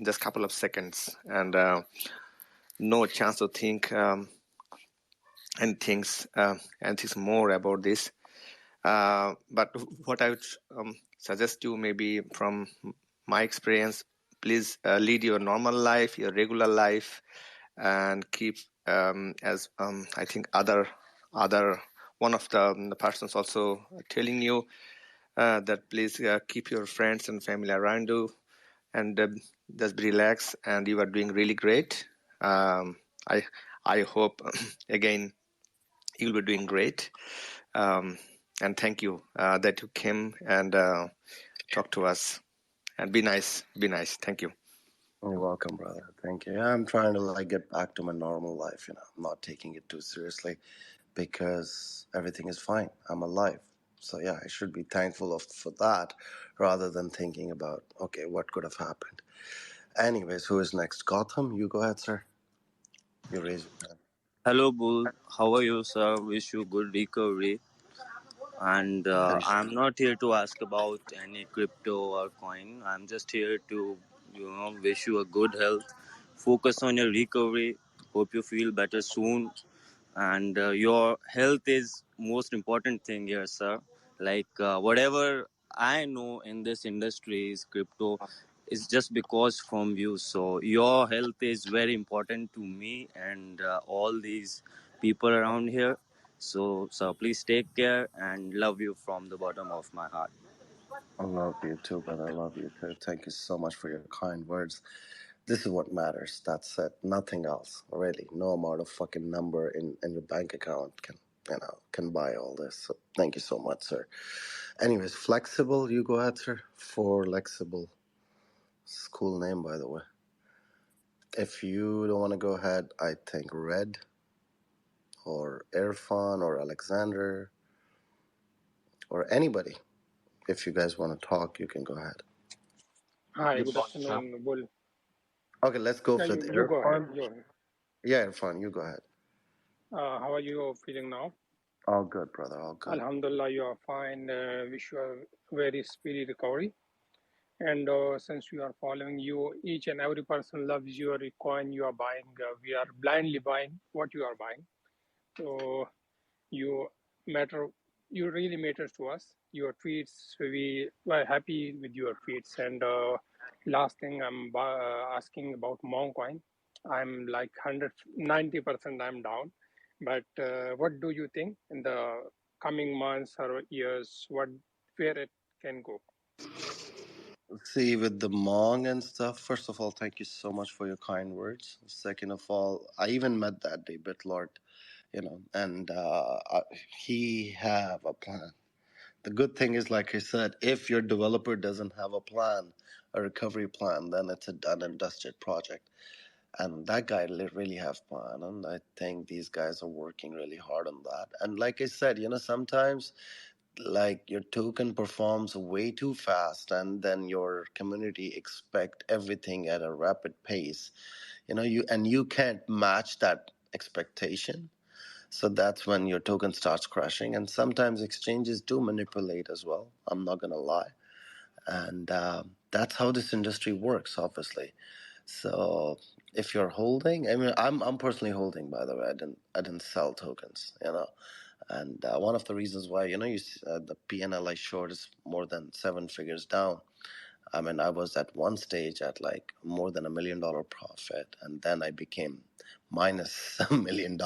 just couple of seconds, and no chance to think anything more about this. But what I would suggest you, maybe from my experience, please lead your normal life, your regular life, and keep as I think other one of the persons also telling you that please keep your friends and family around you, and just be relaxed. And you are doing really great. I I hope again you'll be doing great. And thank you that you came and talk to us. And be nice. Be nice. Thank you. You're welcome, brother. Thank you. Yeah, I'm trying to like get back to my normal life. I'm not taking it too seriously because everything is fine. I'm alive. So yeah, I should be thankful for that rather than thinking about okay, what could have happened. Anyways, who is next? Gotham, you go ahead, sir. You raise your hand. Hello, Bull. How are you, sir? Wish you good recovery. And Appreciate I'm not here to ask about any crypto or coin. I'm just here to, wish you a good health. Focus on your recovery. Hope you feel better soon. And your health is most important thing here, sir. Like whatever I know in this industry is crypto is just because from you. So your health is very important to me and all these people around here. So sir, please take care and love you from the bottom of my heart. I love you too, brother. I love you too. Thank you so much for your kind words. This is what matters. That's it. Nothing else. Really. No amount of fucking number in your bank account can buy all this. So thank you so much, sir. Anyways, flexible, you go ahead, sir. For flexible. It's a cool name, by the way. If you don't want to go ahead, I think Red or Irfan or Alexander or anybody. If you guys want to talk, you can go ahead. Hi, Good good morning, sir. afternoon, Bull. Okay, let's go Yeah, for you go ahead. Irfan. You, Yeah, Irfan, you go ahead. how are you feeling now? All good, brother. All good. Alhamdulillah, you are fine. Wish you a very speedy recovery. And since we are following you, each and every person loves your coin you are buying. We are blindly buying what you are buying. So you matter, you really matters to us. Your tweets, we were happy with your tweets. And last thing I'm asking about Moncoin. I'm like 190% I'm down. But what do you think in the coming months or years, where it can go? See, with the Hmong and stuff, first of all, thank you so much for your kind words. Second of all, I even met that day, BitLord, and he have a plan. The good thing is, like I said, if your developer doesn't have a plan, a recovery plan, then it's a done and dusted project. And that guy really have plan, and I think these guys are working really hard on that. And like I said, sometimes like your token performs way too fast and then your community expect everything at a rapid pace, you can't match that expectation, so that's when your token starts crashing. And sometimes exchanges do manipulate as well, I'm not gonna lie. And that's how this industry works, obviously. So if you're holding, I mean, I'm personally holding, by the way. I didn't sell tokens, and one of the reasons why, the PNL I short is more than seven figures down. I mean, I was at one stage at like more than $1 million profit, and then I became minus $1 million.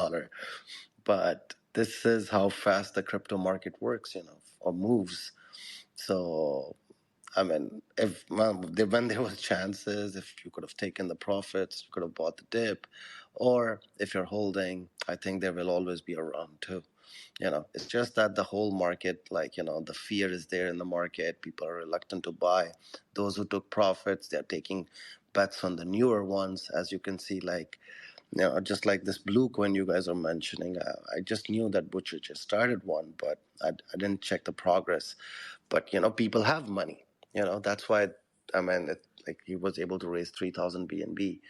But this is how fast the crypto market works, or moves. So I mean, if when there was chances, if you could have taken the profits, you could have bought the dip, or if you're holding, I think there will always be a round too. It's just that the whole market, like the fear is there in the market. People are reluctant to buy. Those who took profits, they're taking bets on the newer ones, as you can see, like just like this blue coin you guys are mentioning. I just knew that Butcher just started one, but I didn't check the progress. But people have money. That's why, I mean, like he was able to raise 3,000 BNB.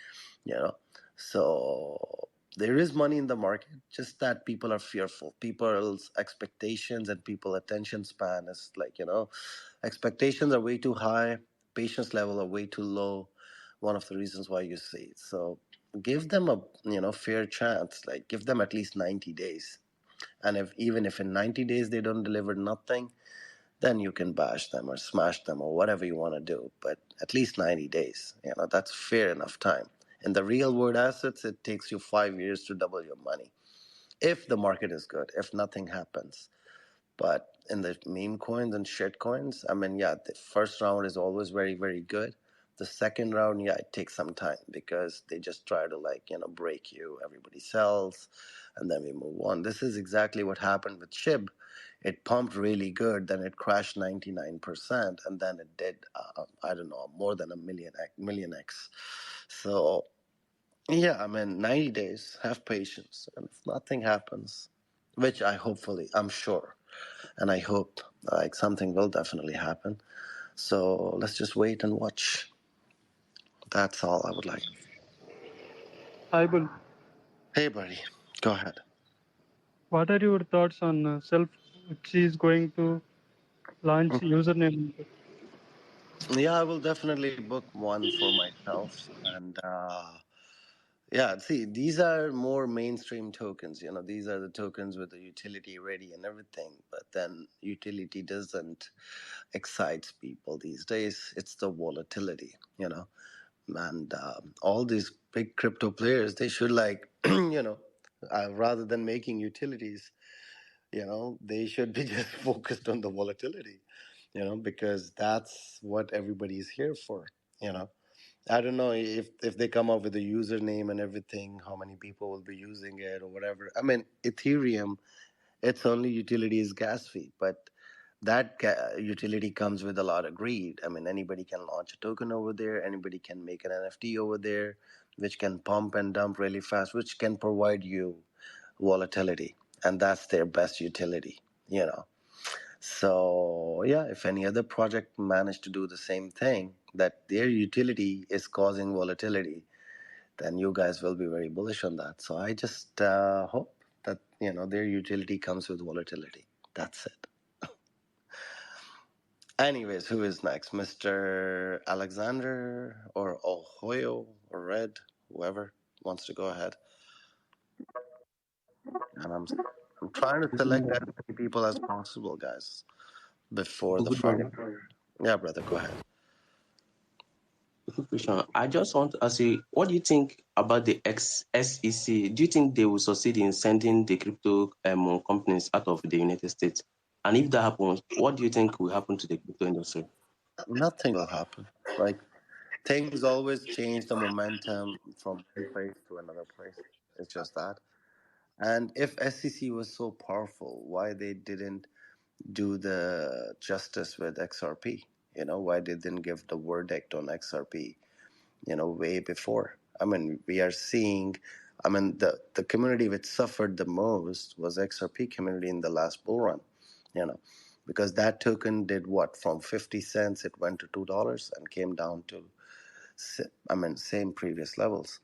You know, so there is money in the market. Just that people are fearful. People's expectations and people attention span is like, expectations are way too high. Patience level are way too low. One of the reasons why you see it. So give them a fair chance. Like give them at least 90 days. And if in 90 days they don't deliver nothing, then you can bash them or smash them or whatever you want to do. But at least 90 days, that's fair enough time. In the real world assets, it takes you 5 years to double your money if the market is good, if nothing happens. But in the meme coins and shit coins, I mean, yeah, the first round is always very, very good. The second round, yeah, it takes some time because they just try to break you. Everybody sells, and then we move on. This is exactly what happened with SHIB. It pumped really good, then it crashed 99%, and then it did I don't know, more than a million x. So yeah, I mean, 90 days. Have patience, and if nothing happens, which I'm sure, and I hope something will definitely happen. So let's just wait and watch. That's all I would like. Hi, Bull. Hey, buddy, go ahead. What are your thoughts on Self, which is going to launch username? Yeah, I will definitely book one for myself, and yeah, see, these are more mainstream tokens. These are the tokens with the utility ready and everything. But then utility doesn't excite people these days. It's the volatility. And all these big crypto players, they should rather than making utilities, they should be just focused on the volatility. Because that's what everybody's here for. You know I don't know if they come up with a username and everything, how many people will be using it or whatever. I mean, Ethereum, its only utility is gas fee, but that utility comes with a lot of greed. I mean, anybody can launch a token over there, anybody can make an NFT over there, which can pump and dump really fast, which can provide you volatility, and that's their best utility. You know. So yeah, if any other project managed to do the same thing, that their utility is causing volatility, then you guys will be very bullish on that. So I just hope that their utility comes with volatility. That's it. Anyways, who is next, Mr. Alexander or Ohoyo or Red, whoever wants to go ahead? And I'm trying to select as many people as possible, guys, before the Good Friday. morning. Yeah, brother, go ahead. Quick question. I just want to ask you, what do you think about the SEC? Do you think they will succeed in sending the crypto companies out of the United States? And if that happens, what do you think will happen to the crypto industry? Nothing will happen. Like, things always change the momentum from one place to another place. It's just that. And if SEC was so powerful, why they didn't do the justice with XRP? Why they didn't give the verdict on XRP, way before? I mean, we are seeing, I mean, the community which suffered the most was XRP community in the last bull run, you know, because that token did what? From 50 cents, it went to $2 and came down to, same previous levels,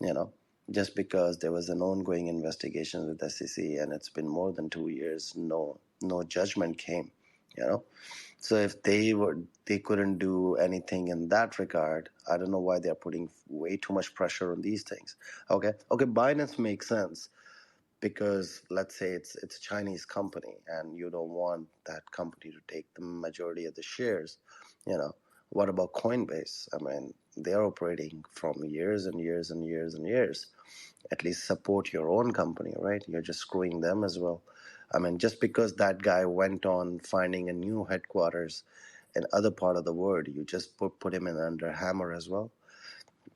you know, just because there was an ongoing investigation with the SEC and it's been more than 2 years, no judgment came, you know. So if they couldn't do anything in that regard, I don't know why they're putting way too much pressure on these things. Okay, Binance makes sense because let's say it's a Chinese company and you don't want that company to take the majority of the shares, you know. What about Coinbase? I mean, they're operating from years and years and years and years. At least support your own company, right? You're just screwing them as well. I mean, just because that guy went on finding a new headquarters in other part of the world, you just put him in under hammer as well.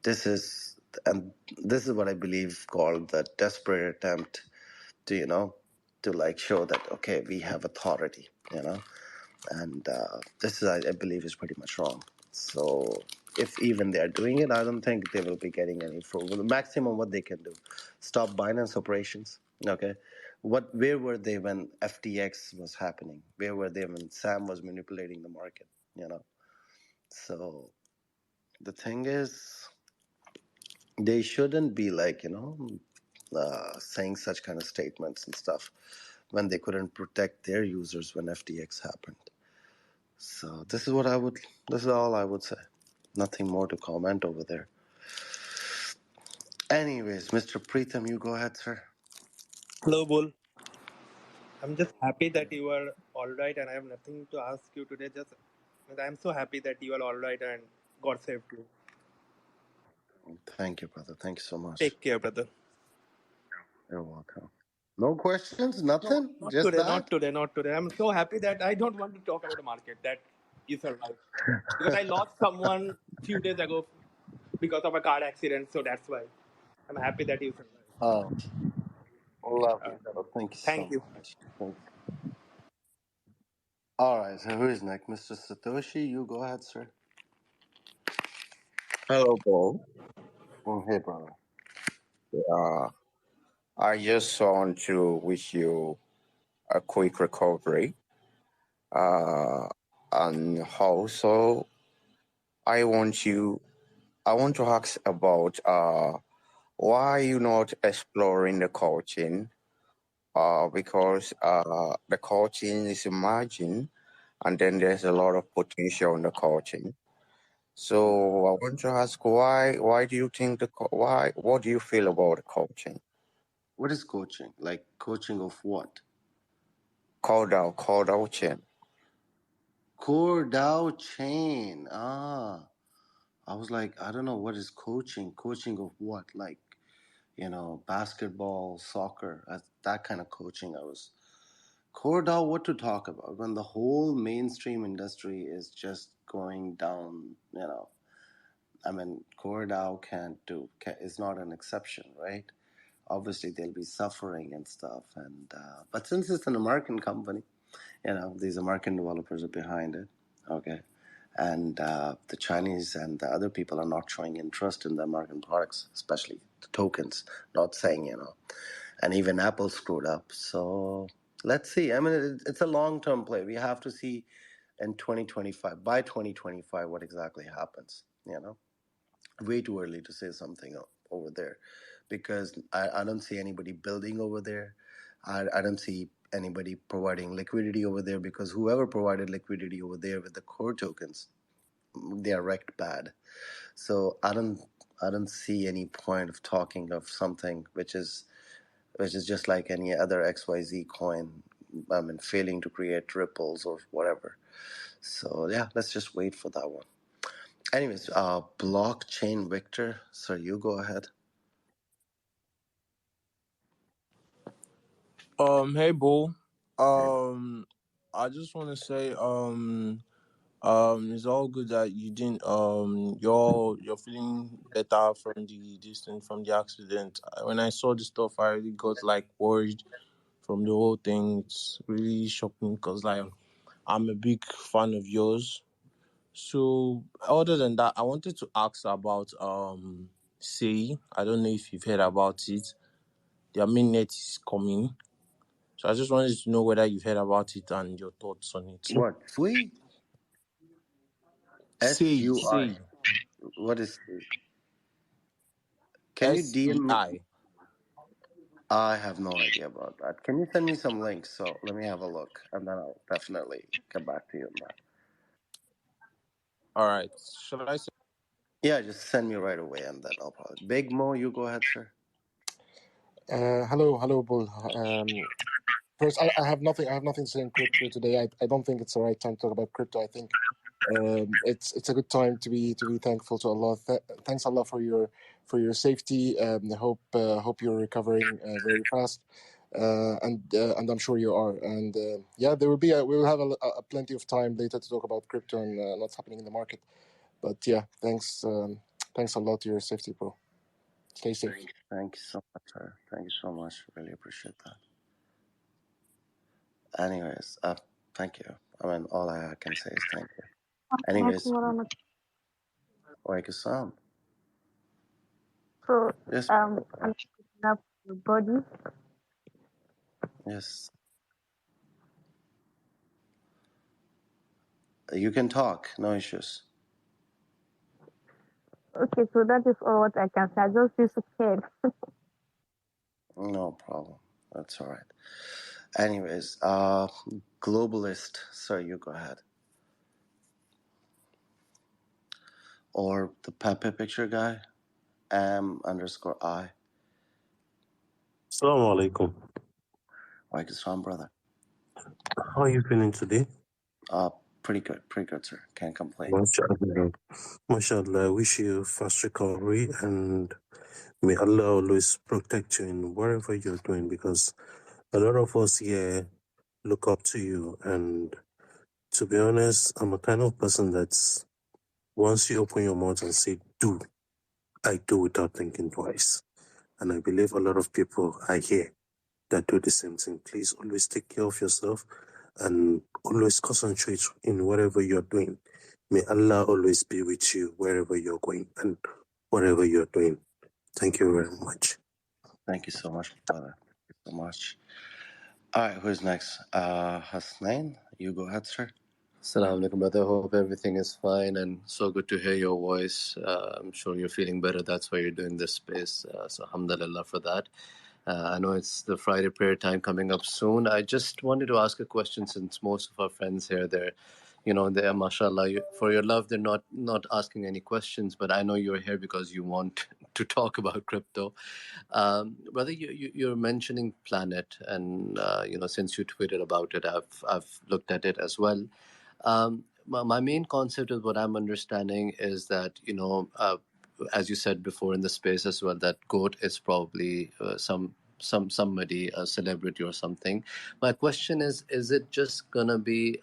This is and this is what I believe called the desperate attempt to to show that okay, we have authority, and this is I believe is pretty much wrong. So if even they are doing it, I don't think they will be getting any fruit. Well, the maximum what they can do, stop Binance operations. Okay, where were they when FTX was happening? Where were they when Sam was manipulating the market? So the thing is, they shouldn't be saying such kind of statements and stuff when they couldn't protect their users when FTX happened. So this is all I would say. Nothing more to comment over there. Anyways, Mr. Preetham, you go ahead, sir. Hello, Bull. I'm just happy that you are all right, and I have nothing to ask you today. I'm so happy that you are all right and God saved you. Thank you, brother. Thank you so much. Take care, brother. You're welcome. No questions, No, nothing, not just today, not that. today, not today. I'm so happy that I don't want to talk about the market that you survived because I lost someone few days ago because of a car accident. So that's why I'm happy that you survived. Oh, lovely. Well, thank you Thank so you. much. Thank you. All right, so who is next? Mr. Satoshi, you go ahead, sir. Hello, Paul. Hey, brother. Uh, I just want to wish you a quick recovery. And also, I want you. I want to ask about why you not exploring the coaching? Because the coaching is emerging, and then there's a lot of potential in the coaching. So I want to ask why. Why do you think why? What do you feel about the coaching? What is coaching? Like coaching of what? Coaching. Core Dow chain. Ah, I was like, I don't know what is coaching. Coaching of what? Like, basketball, soccer, that kind of coaching. I was Core Dow. What to talk about when the whole mainstream industry is just going down? I mean, Core Dow is not an exception, right? Obviously, they'll be suffering and stuff, and but since it's an American company, these American developers are behind it. Okay. And the Chinese and the other people are not showing interest in the American products, especially the tokens. Not saying, and even Apple screwed up. So let's see. I mean, it's a long-term play. We have to see in 2025, by 2025, what exactly happens. Way too early to say something over there, because I don't see anybody building over there. I don't see anybody providing liquidity over there, because whoever provided liquidity over there with the core tokens, they are wrecked bad. So I don't see any point of talking of something which is just like any other XYZ coin. I mean, failing to create ripples or whatever. So yeah, let's just wait for that one. Anyways, blockchain Victor, so you go ahead. Hey, Bull. Hey. I just want to say, it's all good that you didn't, you're feeling better from the distance from the accident. When I saw the stuff, I really got like worried from the whole thing. It's really shocking because like I'm a big fan of yours. So other than that, I wanted to ask about Say. I don't know if you've heard about it. Their mainnet is coming. So I just wanted to know whether you've heard about it and your thoughts on it. What? Sui? SUI. Say, What is? Can you DM me? SEI. I have no idea about that. Can you send me some links? So let me have a look, and then I'll definitely come back to you on that. All right. Should I say? Yeah, just send me right away, and then I'll probably. Big Mo, you go ahead, sir. Hello, Bull. First, I have nothing. I have nothing to say in crypto today. I don't think it's the right time to talk about crypto. I think it's a good time to be thankful to Allah. Thanks Allah for your safety. I hope you're recovering very fast, and I'm sure you are. And yeah, we will have a plenty of time later to talk about crypto and what's happening in the market. But yeah, thanks a lot to your safety, bro. Stay safe. Thank you so much, sir. Thank you so much. Really appreciate that. Anyways, thank you. I mean, all I can say is thank you. Assalamualaikum Anyways, warahmatullahi. like a song. So, Yes, I'm picking up your body. yes. You can talk. No issues. Okay, so that is all what I can say. I just feel scared. No problem. That's all right. Anyways, globalist, sir, you go ahead. Or the Pepe picture guy, M_I. Assalamu alaikum. Like his son, brother. How are you feeling today? Pretty good, sir. Can't complain. MashaAllah. MashaAllah. I wish you fast recovery and may Allah always protect you in wherever you're doing, because a lot of us here look up to you. And to be honest, I'm a kind of person that's Once you open your mouth and say, do, I do without thinking twice. And I believe a lot of people are here that do the same thing. Please always take care of yourself and always concentrate in whatever you're doing. May Allah always be with you wherever you're going and whatever you're doing. Thank you very much. Thank you so much, brother. Thank you so much. All right, who's next? Hasnain, you go ahead, sir. Assalamu alaikum, brother. Hope everything is fine and so good to hear your voice. I'm sure you're feeling better. That's why you're doing this space. So, alhamdulillah for that. I know it's the Friday prayer time coming up soon. I just wanted to ask a question since most of our friends here, they're, mashallah, for your love, they're not asking any questions, but I know you're here because you want to talk about crypto. Brother, you're mentioning Planet, and, since you tweeted about it, I've looked at it as well. My main concept is what I'm understanding is that, as you said before in the space as well, that goat is probably somebody, a celebrity or something. My question is it just gonna be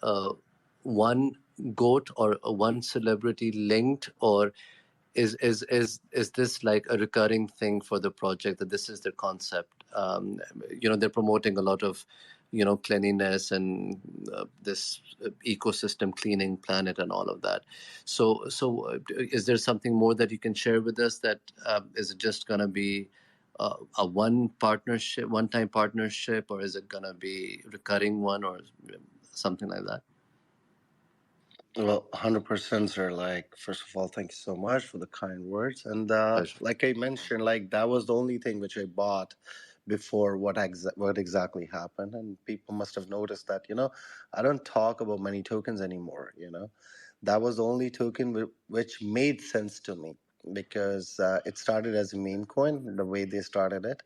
one goat or one celebrity linked, or is this like a recurring thing for the project, that this is the concept? They're promoting a lot of cleanliness and this ecosystem cleaning planet and all of that. So is there something more that you can share with us, that is it just going to be a one time partnership, or is it going to be recurring one, or something like that? Well, 100%, sir. Like, first of all, thank you so much for the kind words. And Pleasure. like I mentioned, like that was the only thing which I bought before what exactly happened. And people must have noticed that, I don't talk about money tokens anymore. That was the only token which made sense to me, because it started as a meme coin, the way they started it.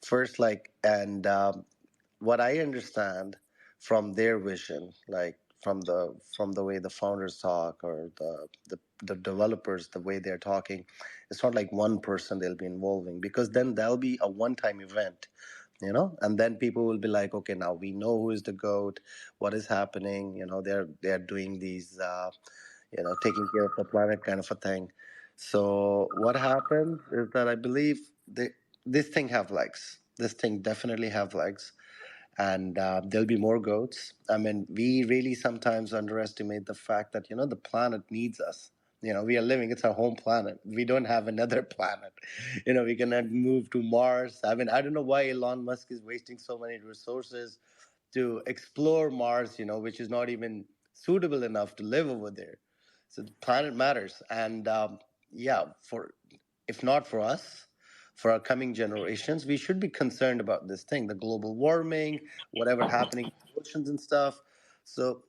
First, and what I understand from their vision, like from the way the founders talk, or the developers, the way they're talking, it's not like one person they'll be involving, because then that'll be a one-time event. And then people will be like, okay, now we know who is the goat, what is happening. They're doing these taking care of the planet kind of a thing. So what happens is that I believe this thing have legs. This thing definitely have legs, and there'll be more goats. I mean, we really sometimes underestimate the fact that the planet needs us. We are living; it's our home planet. We don't have another planet. We cannot move to Mars. I mean, I don't know why Elon Musk is wasting so many resources to explore Mars. Which is not even suitable enough to live over there. So the planet matters, and yeah, for if not for us, for our coming generations, we should be concerned about this thing, the global warming, whatever happening in the oceans and stuff. So,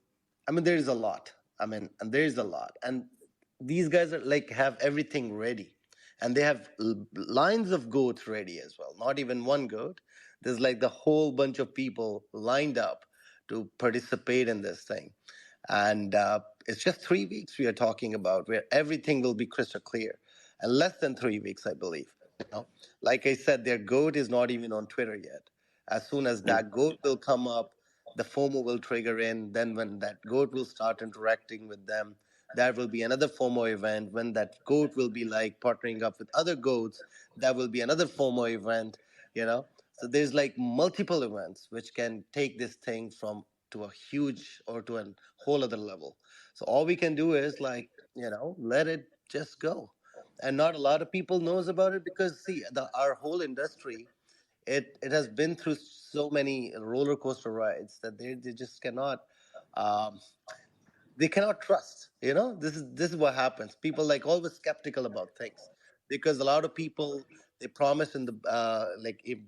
I mean, there is a lot. I mean, and there is a lot, and these guys are like have everything ready, and they have lines of goats ready as well. Not even one goat. There's like the whole bunch of people lined up to participate in this thing, and it's just 3 weeks we are talking about, where everything will be crystal clear, and less than 3 weeks, I believe. Like I said, their goat is not even on Twitter yet. As soon as that goat will come up, the FOMO will trigger in. Then when that goat will start interacting with them, that will be another FOMO event. When that goat will be like partnering up with other goats, that will be another FOMO event. So there's like multiple events which can take this thing from to a huge or to a whole other level. So all we can do is like, let it just go. And not a lot of people knows about it, because see, our whole industry, it has been through so many roller coaster rides that they just cannot um, they cannot trust. This is what happens. People like always skeptical about things, because a lot of people, they promised in the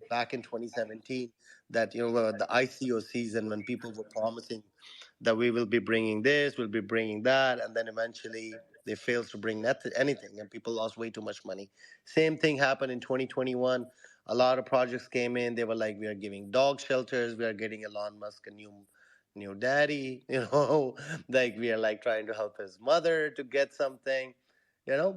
back in 2017, that the ICO season, when people were promising that we will be bringing this, we'll be bringing that, and then eventually they failed to bring anything, and people lost way too much money. Same thing happened in 2021. A lot of projects came in, they were like, we are giving dog shelters, we are getting Elon Musk a new daddy, like we are like trying to help his mother to get something,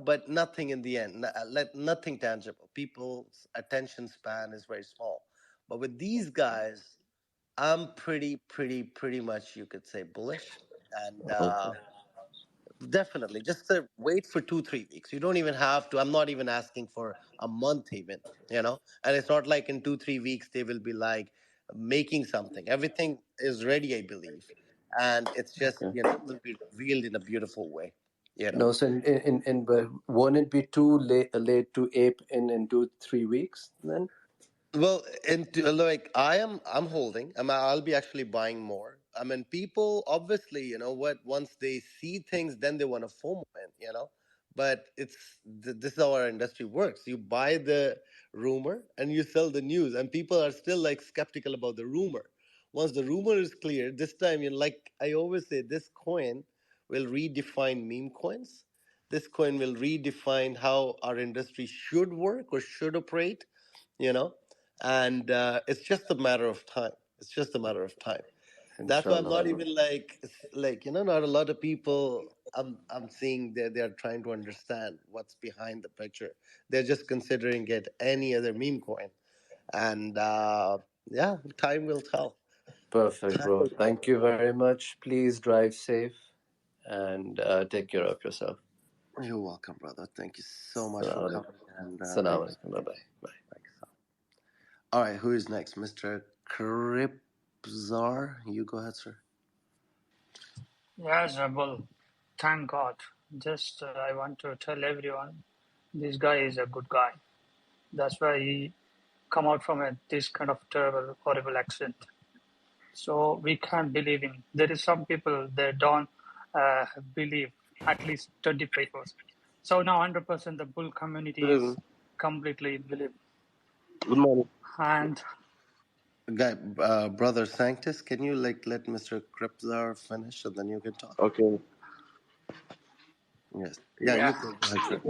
but nothing in the end, nothing tangible. People's attention span is very small. But with these guys, I'm pretty much, you could say, bullish. And Okay. Definitely. Just wait for 2 3 weeks. You don't even have to. I'm not even asking for a month, even, And it's not like in 2 3 weeks they will be like making something. Everything is ready, I believe. And it's just, Okay. will be revealed in a beautiful way, you know. No, so but won't it be too late to ape in 2 3 weeks then? Well, and like I'm holding. I'll be actually buying more. I mean, people obviously, what, once they see things, then they want to FOMO in. But this is how our industry works. You buy the rumor and you sell the news, and people are still like skeptical about the rumor. Once the rumor is clear, this time, like I always say, this coin will redefine meme coins. This coin will redefine how our industry should work or should operate. You know and it's just a matter of time. It's just a matter of time. That's why I'm Inshallah. not even like not a lot of people I'm seeing they're trying to understand what's behind the picture. They're just considering it any other meme coin. And yeah, time will tell. Perfect, Time bro. will tell. Thank you very much. Please drive safe and take care of yourself. You're welcome, brother. Thank you so much for Assalamu alaikum. coming, and Assalamu thanks. alaikum. Bye bye. Bye. Thanks. All right, who is next? Mr. Kripzar, you go ahead, sir. Yes, well, thank God. Just I want to tell everyone, this guy is a good guy. That's why he come out from this kind of terrible, horrible accident. So we can't believe him. There is some people they don't believe at least 25%. So now 100% the bull community Good is evening. completely believe. Good morning. And Guy, brother Sanctus, can you like let Mr. Kripzar finish and then you can talk? Okay. Yes. Yeah, you yeah, can go ahead, sir.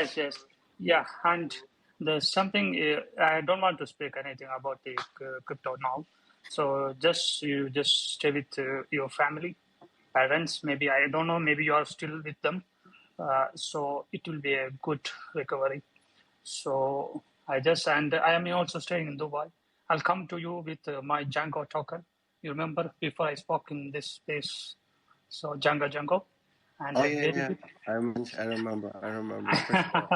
yes, yes, yeah. And there's something I don't want to speak anything about the crypto now. So just you just stay with your family, parents. Maybe I don't know. Maybe you are still with them. So it will be a good recovery. So I am also staying in Dubai. I'll come to you with my Django token. You remember before I spoke in this space? So Django, and Oh a yeah, very yeah. big. I remember. I remember for sure.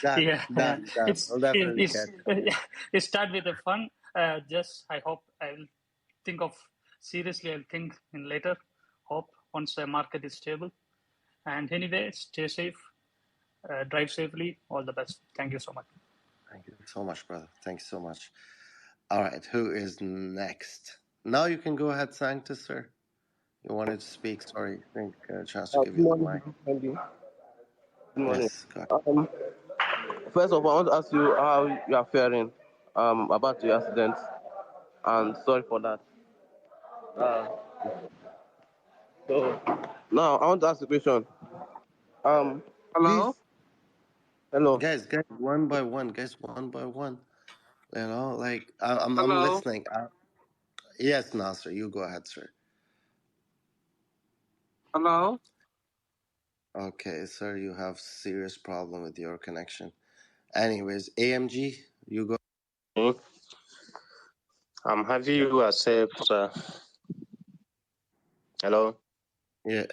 Done, Yeah, yeah. done, done. I'll definitely catch it. It start with the fun. Just I hope I will think of seriously. I'll think in later. Hope once the market is stable. And anyway, stay safe, drive safely. All the best. Thank you so much. Thank you so much, brother. Thanks so much. All right, who is next? Now you can go ahead, Sanctus, sir. You wanted to speak. Sorry, I think a chance to give Good you the morning, mic. Andy. Good morning. Yes, go ahead. Um, First of all, I want to ask you how you are faring about your accident, and sorry for that. Uh, so now I want to ask a question. Hello? Please, hello, Guys, one by one. Guys, one by one. Like I'm Hello? listening. Yes, Nasser, you go ahead, sir. Hello? Okay, sir, you have serious problem with your connection. Anyways, AMG, you go. I'm happy you are safe, sir. Hello. Yeah.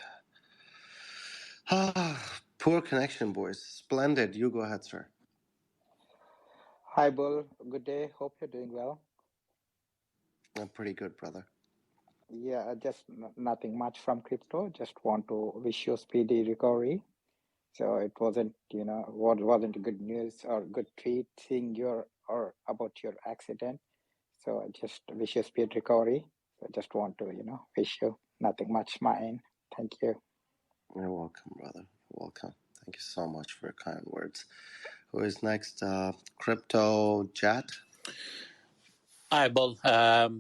Poor connection, boys. Splendid. You go ahead, sir. Hi, Bull. Good day. Hope you're doing well. I'm pretty good, brother. Yeah, just nothing much from crypto. Just want to wish you speedy recovery. So it wasn't, wasn't good news or good tweet seeing your or about your accident. So I just wish you speed recovery. So I just want to, wish you nothing much mine. Thank you. You're welcome, brother. You're welcome. Thank you so much for your kind words. Who is next? Crypto Chat. Hi, Bull.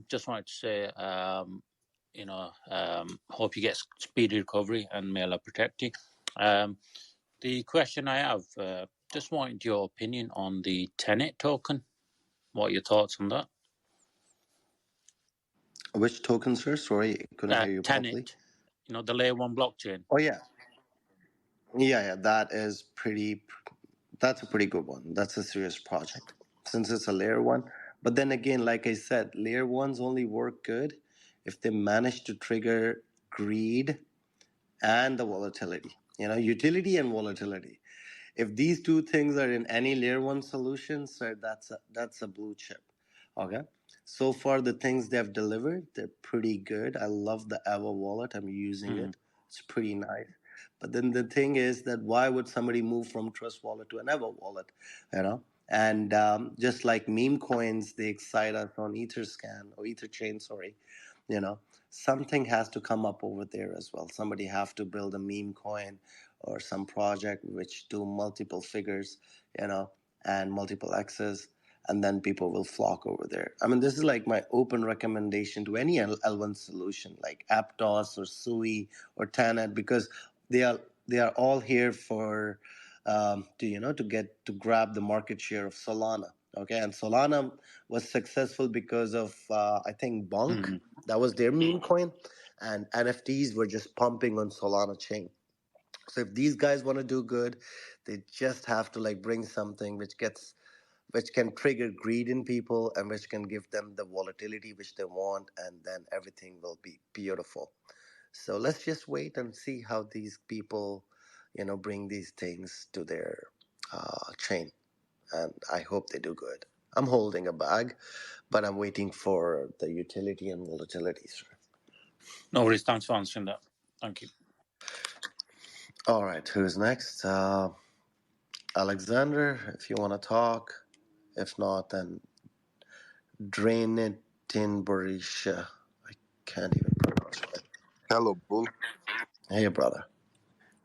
Just wanted to say, hope you get speedy recovery and may Allah protect you. The question I have, just wanted your opinion on the Tenet token. What are your thoughts on that? Which token, sir? Sorry, I couldn't hear you properly. Tenet, the layer one blockchain. Oh yeah, yeah. That's a pretty good one. That's a serious project since it's a layer one. But then again, like I said, layer ones only work good if they manage to trigger greed and the volatility. utility and volatility. If these two things are in any layer one solution, sir, that's a blue chip. Okay. So far, the things they've delivered, they're pretty good. I love the Ava wallet. I'm using Mm. it. It's pretty nice. But then the thing is that why would somebody move from Trust Wallet to an Ava wallet? And just like meme coins, they excite us on Etherscan or Etherchain, sorry. You know, something has to come up over there as well. Somebody have to build a meme coin or some project which do multiple figures, and multiple X's, and then people will flock over there. I mean, this is like my open recommendation to any L1 solution like Aptos or Sui or Tanet, because they are they are all here for to grab the market share of Solana. Okay, and Solana was successful because of I think Bonk. Mm. That was their meme coin, and NFTs were just pumping on Solana chain. So if these guys want to do good, they just have to like bring something which can trigger greed in people and which can give them the volatility which they want, and then everything will be beautiful. So let's just wait and see how these people, bring these things to their chain, and I hope they do good. I'm holding a bag, but I'm waiting for the utility and volatility, sir. No worries. Thanks for answering that. Thank you. All right, who's next? Alexander, if you want to talk. If not, then Drainitin Borisha. I can't even pronounce it. Hello, Bull. Hey, brother.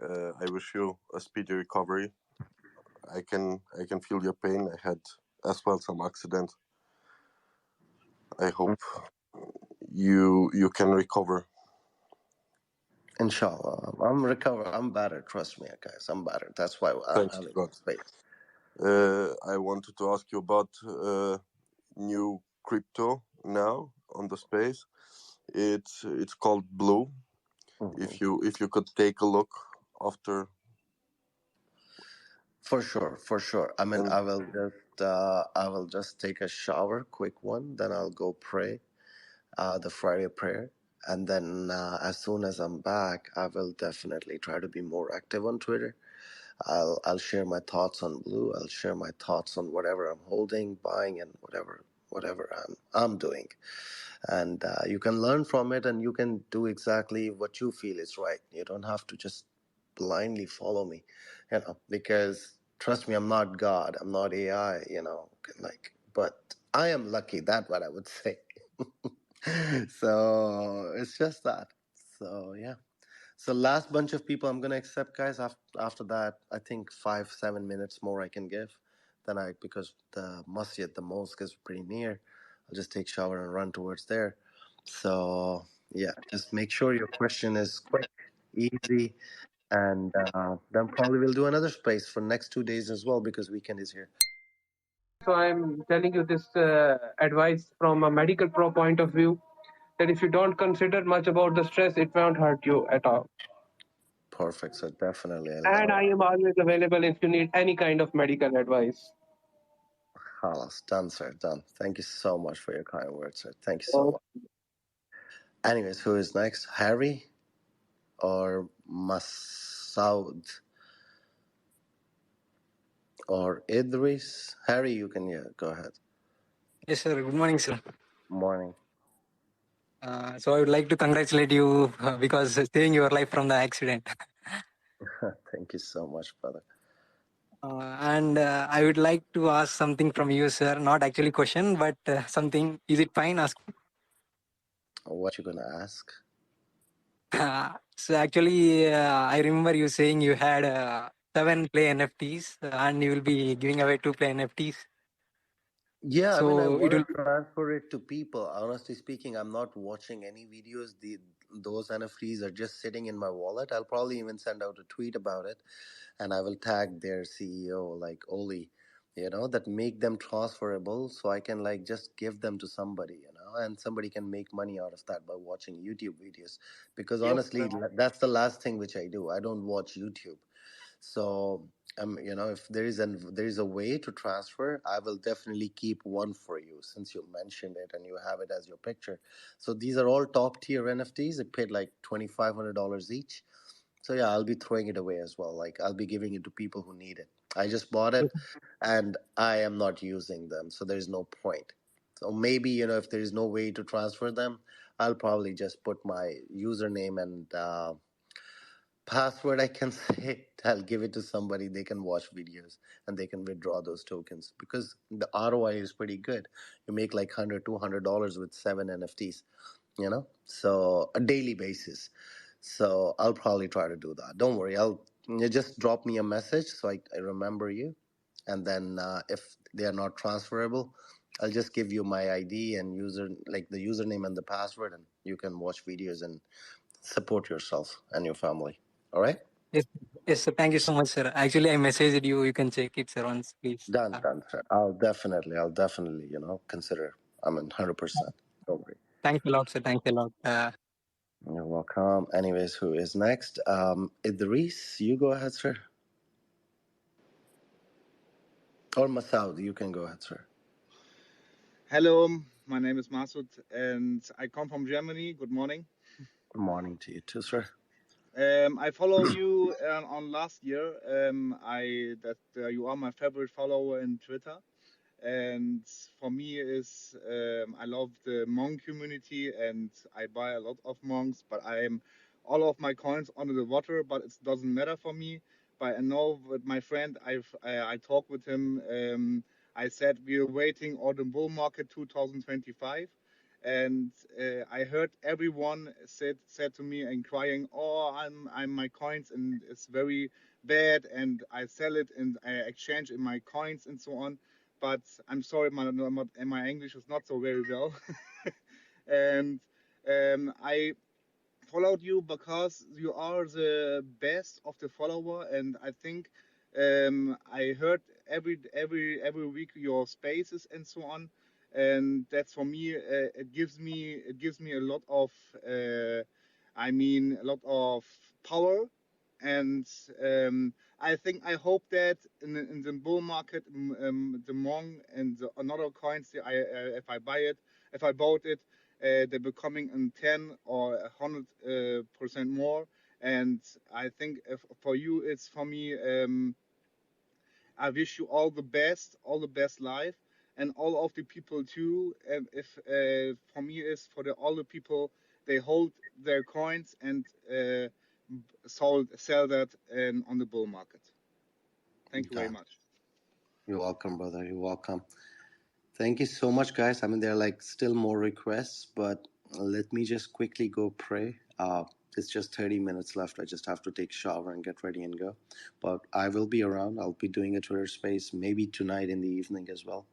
I wish you a speedy recovery. I can feel your pain. I had as well some accident. I hope you can recover. Inshallah. I'm recovered. I'm better. Trust me, guys. I'm better. That's why I'm Thanks to having God. space. I wanted to ask you about new crypto now on the space. It's called Blue. Mhm. If you could take a look after. For sure, for sure. I mean, And I will just take a shower, quick one. Then I'll go pray, the Friday prayer, and then as soon as I'm back, I will definitely try to be more active on Twitter. I'll share my thoughts on Blue. I'll share my thoughts on whatever I'm holding, buying, and whatever I'm doing. And you can learn from it, and you can do exactly what you feel is right. You don't have to just blindly follow me, because trust me, I'm not God. I'm not AI. But I am lucky. That's what I would say. So it's just that. So yeah. So last bunch of people I'm gonna accept, guys. After that, I think 5-7 minutes more I can give. Then because the masjid, the mosque is pretty near. I'll just take shower and run towards there. So yeah, just make sure your question is quick, easy, and then probably we'll do another space for next 2 days as well because weekend is here. So I'm telling you this advice from a medical pro point of view, that if you don't consider much about the stress, it won't hurt you at all. Perfect. So definitely, And I am always available if you need any kind of medical advice. Halas, done, sir, done. Thank you so much for your kind words, sir. Thank you so much. Anyways, who is next? Harry or Masoud or Idris? Harry, you can go ahead. Yes, sir. Good morning, sir. Morning. So I would like to congratulate you because saving your life from the accident. Thank you so much, brother. And I would like to ask something from you, sir. Not actually question, but something. Is it fine? Ask. What you gonna ask? So actually, I remember you saying you had 7 play NFTs and you will be giving away 2 play NFTs. Yeah, I mean, I So it want will. to transfer it to people. Honestly speaking, I'm not watching any videos. Those NFTs are just sitting in my wallet. I'll probably even send out a tweet about it, and I will tag their CEO like Oli, that make them transferable, so I can like just give them to somebody, and somebody can make money out of that by watching YouTube videos. Because honestly, that's the last thing which I do. I don't watch YouTube. So, if there is a way to transfer, I will definitely keep one for you since you mentioned it and you have it as your picture. So these are all top tier NFTs. It paid like $2,500 each. So yeah, I'll be throwing it away as well. Like I'll be giving it to people who need it. I just bought it and I am not using them, so there's no point. So maybe, if there is no way to transfer them, I'll probably just put my username and password, I can say. I'll give it to somebody. They can watch videos and they can withdraw those tokens because the ROI is pretty good. You make like $100 $200 with 7 NFTs, so a daily basis. So I'll probably try to do that. Don't worry, I'll you just drop me a message so I remember you, and then if they are not transferable, I'll just give you my ID and the username and the password, and you can watch videos and support yourself and your family. All right. Yes, yes, sir. Thank you so much, sir. Actually, I messaged you. You can check it, sir, once, please. Done, sir. I'll definitely, consider. I'm in 100%. Don't worry. Thanks a lot, sir. Thanks a lot. You're welcome. Anyways, who is next? Idris, you go ahead, sir. Or Masoud, you can go ahead, sir. Hello, my name is Masud and I come from Germany. Good morning. Good morning to you too, sir. I follow you on last year. You are my favorite follower in Twitter, and for me is I love the monk community and I buy a lot of monks, but I'm all of my coins under the water. But it doesn't matter for me. But I know with my friend, I talked with him. I said we're waiting on the bull market 2025. And I heard everyone said to me and crying, "Oh, I'm my coins and it's very bad, and I sell it and I exchange in my coins and so on." But I'm sorry, my English is not so very well, and I followed you because you are the best of the follower, and I think I heard every week your spaces and so on, and that's for me it gives me a lot of a lot of power, and I hope that in the bull market, the Hmong and the another coins, if I bought it, they're becoming in 10 or 100% more. And I think for you, it's for me. I wish you all the best life, and all of the people too. And if for me is for all the people, they hold their coins and sell that on the bull market. Thank you very much. You're welcome, brother. You're welcome. Thank you so much, guys. I mean, there are like still more requests, but let me just quickly go pray. It's just 30 minutes left. I just have to take a shower and get ready and go. But I will be around. I'll be doing a Twitter space maybe tonight in the evening as well,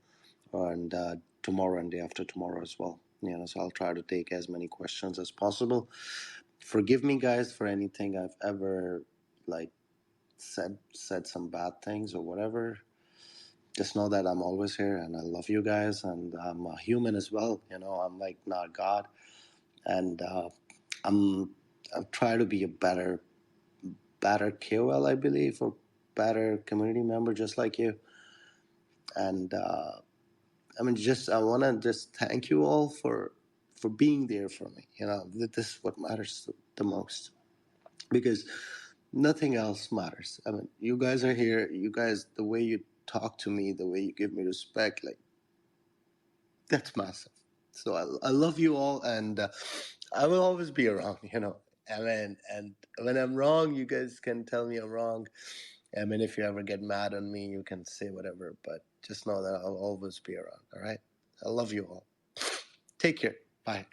and tomorrow and day after tomorrow as well. So I'll try to take as many questions as possible. Forgive me, guys, for anything I've ever like said some bad things or whatever. Just know that I'm always here and I love you guys, and I'm a human as well. I'm like not God, and I'm trying to be a better KOL, I believe, or better community member, just like you. And I want to just thank you all for being there for me. This is what matters the most, because nothing else matters. I mean, you guys are here. You guys, the way you talk to me, the way you give me respect, like, that's massive. So I love you all, and I will always be around. And when I'm wrong, you guys can tell me I'm wrong. I mean, if you ever get mad on me, you can say whatever, but just know that I'll always be around. All right. I love you all. Take care. Bye.